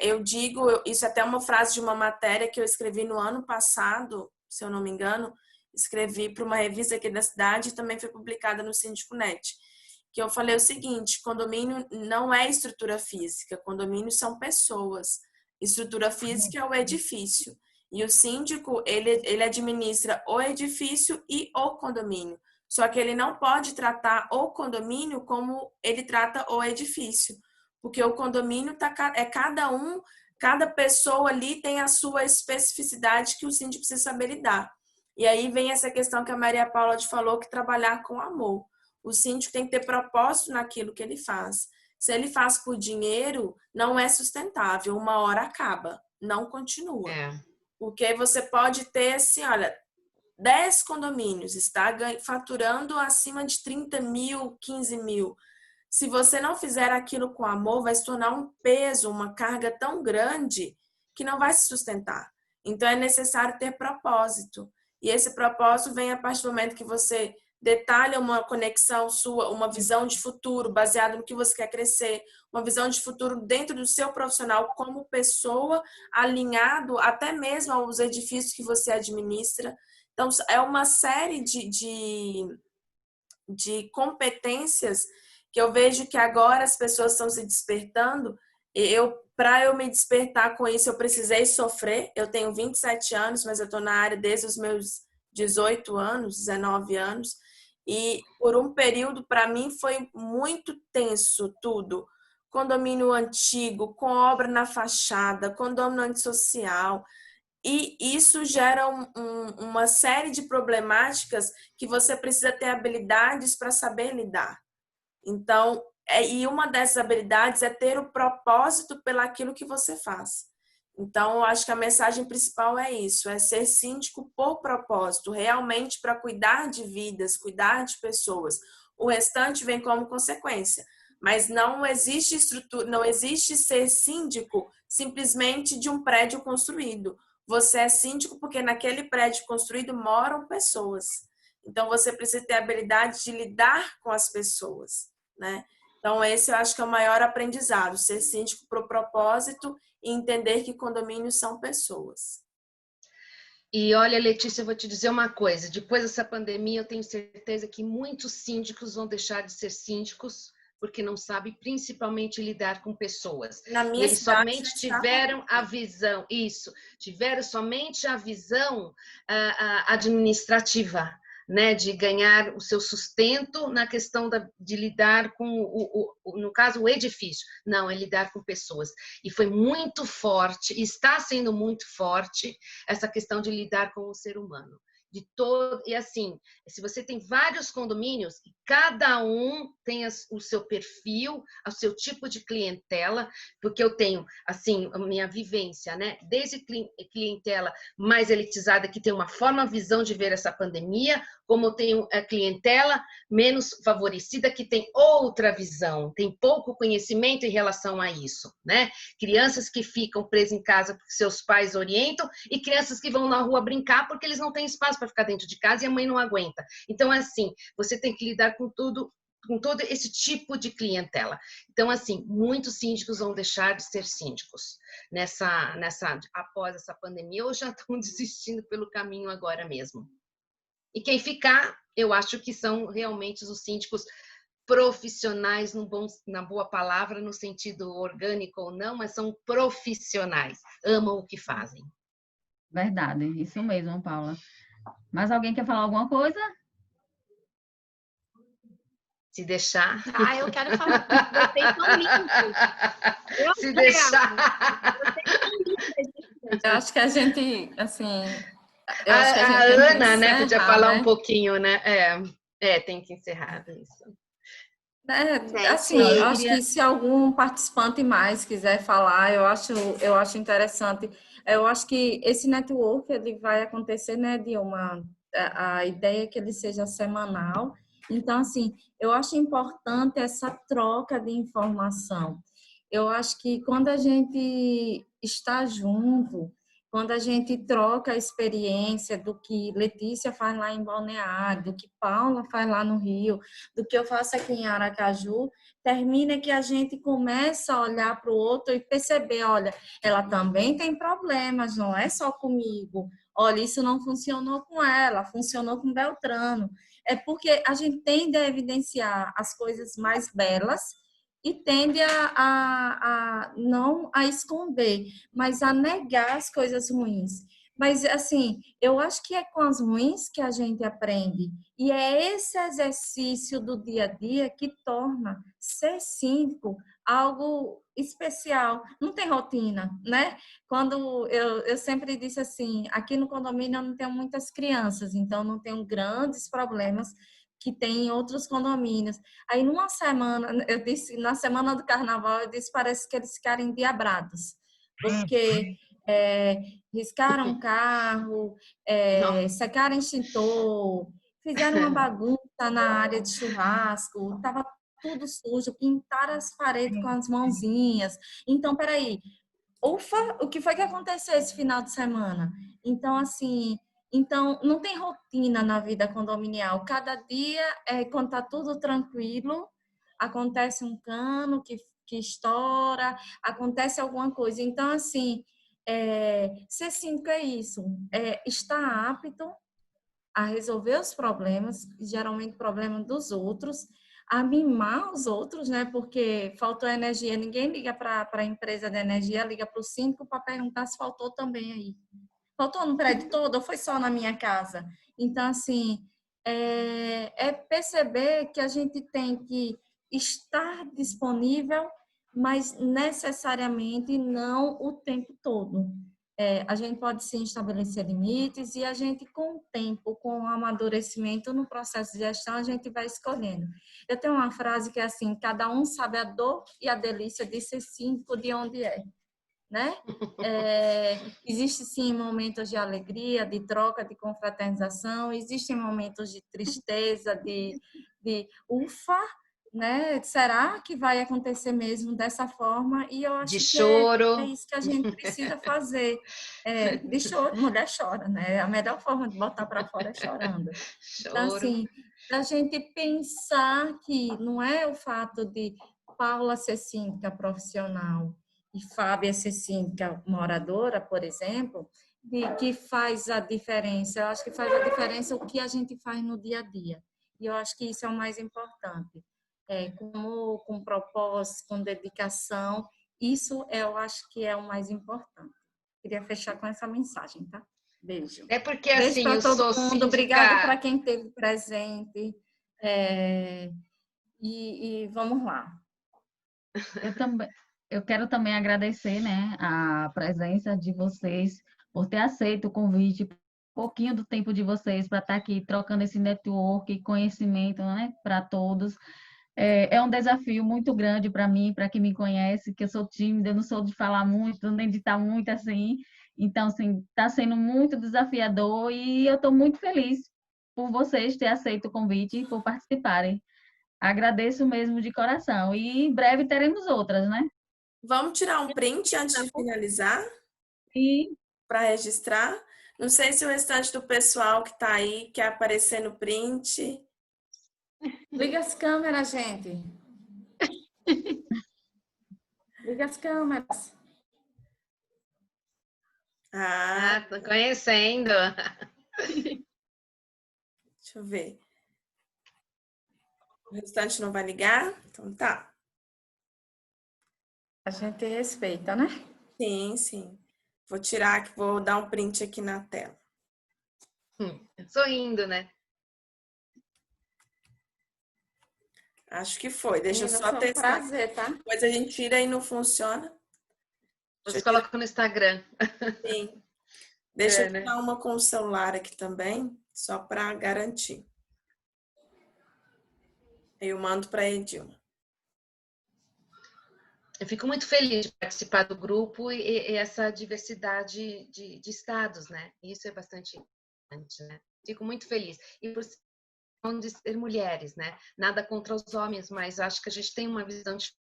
eu digo, isso é até uma frase de uma matéria que eu escrevi no ano passado, se eu não me engano, escrevi para uma revista aqui da cidade e também foi publicada no Síndico Net, que eu falei o seguinte: condomínio não é estrutura física, condomínios são pessoas. Estrutura física é o edifício. E o síndico, ele administra o edifício e o condomínio. Só que ele não pode tratar o condomínio como ele trata o edifício. Porque o condomínio é cada pessoa ali tem a sua especificidade que o síndico precisa saber lidar. E aí vem essa questão que a Maria Paula te falou, que trabalhar com amor. O síndico tem que ter propósito naquilo que ele faz. Se ele faz por dinheiro, não é sustentável. Uma hora acaba, não continua. Porque você pode ter, assim, olha, 10 condomínios, está faturando acima de 30 mil, 15 mil. Se você não fizer aquilo com amor, vai se tornar um peso, uma carga tão grande que não vai se sustentar. Então, é necessário ter propósito. E esse propósito vem a partir do momento que você detalha uma conexão sua, uma visão de futuro baseada no que você quer crescer, uma visão de futuro dentro do seu profissional como pessoa, alinhado até mesmo aos edifícios que você administra. Então, é uma série de competências que eu vejo que agora as pessoas estão se despertando. Para eu me despertar com isso, eu precisei sofrer. Eu tenho 27 anos, mas eu estou na área desde os meus 18 anos, 19 anos. E por um período, para mim, foi muito tenso tudo. Condomínio antigo, com obra na fachada, condomínio antissocial. E isso gera uma série de problemáticas que você precisa ter habilidades para saber lidar. Então, e uma dessas habilidades é ter o propósito pelaquilo que você faz. Então, eu acho que a mensagem principal é isso, é ser síndico por propósito, realmente para cuidar de vidas, cuidar de pessoas. O restante vem como consequência. Mas não existe estrutura, não existe ser síndico simplesmente de um prédio construído. Você é síndico porque naquele prédio construído moram pessoas. Então, você precisa ter a habilidade de lidar com as pessoas, né? Então, esse eu acho que é o maior aprendizado, ser síndico por propósito e entender que condomínios são pessoas. E olha, Letícia, eu vou te dizer uma coisa, depois dessa pandemia eu tenho certeza que muitos síndicos vão deixar de ser síndicos porque não sabem principalmente lidar com pessoas. Na minha eles somente tiveram a visão, tiveram somente a visão administrativa, né, de ganhar o seu sustento na questão de lidar com, no caso, o edifício. Não, é lidar com pessoas. E foi muito forte, está sendo muito forte, essa questão de lidar com o ser humano. E assim, se você tem vários condomínios, cada um tem o seu perfil, o seu tipo de clientela, porque eu tenho, assim, a minha vivência, né? Desde clientela mais elitizada, que tem uma forma, visão de ver essa pandemia, como eu tenho a clientela menos favorecida, que tem outra visão, tem pouco conhecimento em relação a isso, né? Crianças que ficam presas em casa porque seus pais orientam e crianças que vão na rua brincar porque eles não têm espaço para ficar dentro de casa e a mãe não aguenta. Então, assim, você tem que lidar com tudo, com todo esse tipo de clientela. Então, assim, muitos síndicos vão deixar de ser síndicos após essa pandemia, ou já estão desistindo pelo caminho agora mesmo. E quem ficar, eu acho que são realmente os síndicos profissionais, na boa palavra, no sentido orgânico ou não, mas são profissionais, amam o que fazem. Verdade, isso mesmo, Paula. Mas alguém quer falar alguma coisa? Se deixar. Ah, eu quero falar. Vocês são lindos. Se deixar. Vocês são lindas. Eu acho que a gente, assim, A tem que Ana, né, podia encerrar, falar né? um pouquinho, né? Tem que encerrar isso. Assim, eu acho que se algum participante mais quiser falar, eu acho interessante. Eu acho que esse network ele vai acontecer, né, Dilma? A ideia é que ele seja semanal. Então, assim, eu acho importante essa troca de informação. Eu acho que quando a gente está junto, quando a gente troca a experiência do que Letícia faz lá em Balneário, do que Paula faz lá no Rio, do que eu faço aqui em Aracaju, termina que a gente começa a olhar para o outro e perceber, olha, ela também tem problemas, não é só comigo. Olha, isso não funcionou com ela, funcionou com Beltrano. É porque a gente tende a evidenciar as coisas mais belas e tende a não a esconder, mas a negar as coisas ruins. Mas, assim, eu acho que é com as ruins que a gente aprende. E é esse exercício do dia a dia que torna ser síndico algo especial. Não tem rotina, né? Quando eu sempre disse assim, aqui no condomínio eu não tenho muitas crianças, então não tenho grandes problemas que tem em outros condomínios. Aí, numa semana, eu disse, na semana do carnaval, eu disse, parece que eles ficaram endiabrados, porque riscaram um carro, secaram extintor, fizeram uma bagunça na área de churrasco, estava tudo sujo, pintaram as paredes com as mãozinhas. Então, peraí, ufa, o que foi que aconteceu esse final de semana? Então, assim, não tem rotina na vida condominial. Cada dia, quando está tudo tranquilo, acontece um cano que estoura, acontece alguma coisa. Então, assim, ser síndico é isso, estar apto a resolver os problemas, geralmente problemas dos outros, a mimar os outros, né? Porque faltou energia, ninguém liga para a empresa de energia, liga para o síndico para perguntar se faltou também aí. Faltou no prédio todo ou foi só na minha casa? Então, assim, perceber que a gente tem que estar disponível, mas necessariamente não o tempo todo. A gente pode sim estabelecer limites e a gente, com o tempo, com o amadurecimento no processo de gestão, a gente vai escolhendo. Eu tenho uma frase que é assim, cada um sabe a dor e a delícia de ser síndico de onde é, né? Existe sim momentos de alegria, de troca, de confraternização, existem momentos de tristeza, de ufa, né? Será que vai acontecer mesmo dessa forma? E eu acho De que choro. é isso que a gente precisa fazer. De choro, mulher chora, né? A melhor forma de botar para fora é chorando. Então, Choro. assim, a gente pensar que não é o fato de Paula ser síndica profissional e Fábia ser síndica moradora, por exemplo, que faz a diferença. Eu acho que faz a diferença o que a gente faz no dia a dia. E eu acho que isso é o mais importante. Com propósito, com dedicação, isso eu acho que é o mais importante. Queria fechar com essa mensagem, tá? Beijo. É porque, Beijo assim, para eu todo sou mundo. síndica... Obrigada para quem esteve presente. E vamos lá. Eu quero também agradecer, né, a presença de vocês, por ter aceito o convite, um pouquinho do tempo de vocês para estar aqui trocando esse network, conhecimento, né, para todos. É um desafio muito grande para mim, para quem me conhece, que eu sou tímida, eu não sou de falar muito, nem de estar muito assim. Então, assim, está sendo muito desafiador e eu estou muito feliz por vocês terem aceito o convite e por participarem. Agradeço mesmo de coração. E em breve teremos outras, né? Vamos tirar um print antes de finalizar? E Para registrar. Não sei se o restante do pessoal que está aí quer aparecer no print. Liga as câmeras, gente. Liga as câmeras. tô conhecendo. Deixa eu ver. O restante não vai ligar? Então tá. A gente respeita, né? Sim, sim. Vou tirar, vou dar um print aqui na tela. Sorrindo, né? Acho que foi. Deixa eu Menina, só foi um testar. prazer, tá? Depois a gente tira e não funciona. Você coloca no Instagram. Sim. Deixa eu né? tirar uma com o celular aqui também, só para garantir. Eu mando para a Edilma. Eu fico muito feliz de participar do grupo e essa diversidade de estados, né? Isso é bastante importante, né? Fico muito feliz. E por de ser mulheres, né? Nada contra os homens, mas acho que a gente tem uma visão diferente.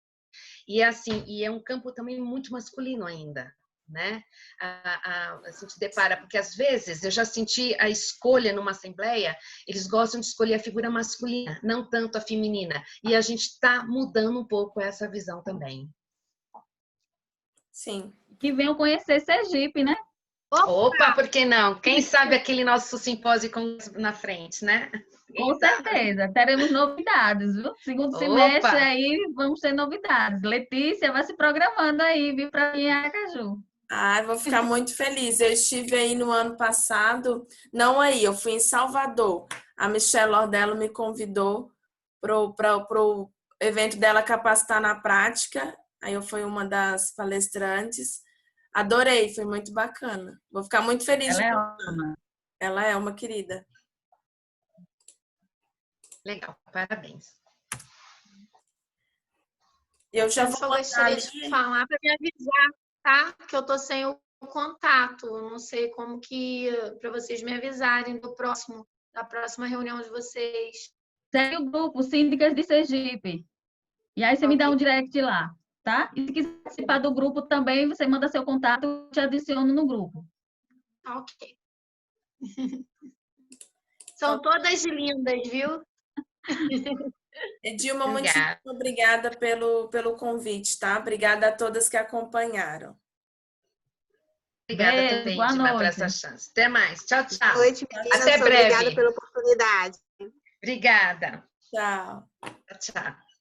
E assim, e é um campo também muito masculino ainda, né? A gente depara, porque às vezes eu já senti a escolha numa assembleia, eles gostam de escolher a figura masculina, não tanto a feminina. E a gente está mudando um pouco essa visão também. Sim. Que venham conhecer Sergipe, né? Opa, por que não? Quem sabe aquele nosso simpósio na frente, né? Com certeza, teremos novidades, viu? Segundo semestre aí vamos ter novidades. Letícia vai se programando aí, viu, para vir em Aracaju. Ah, vou ficar muito feliz. Eu estive aí no ano passado, não aí, eu fui em Salvador. A Michelle Lordello me convidou pro evento dela Capacitar na Prática. Aí eu fui uma das palestrantes. Adorei, foi muito bacana. Vou ficar muito feliz. Ela é ótima. Ela é uma querida. Legal, parabéns. Eu já só gostaria de falar para me avisar, tá? Que eu tô sem o contato. Não sei como que para vocês me avisarem da próxima reunião de vocês. Segue o grupo Síndicas de Sergipe. E aí você me dá um direct lá, tá? E se quiser participar do grupo também, você manda seu contato, eu te adiciono no grupo. Ok. São todas lindas, viu? Edilma, muito obrigada pelo convite, tá? Obrigada a todas que acompanharam. Obrigada também, Edilma, por essa chance. Até mais. Tchau, tchau. Boa noite, meninas. Até breve. Obrigada pela oportunidade. Obrigada. Tchau. Tchau.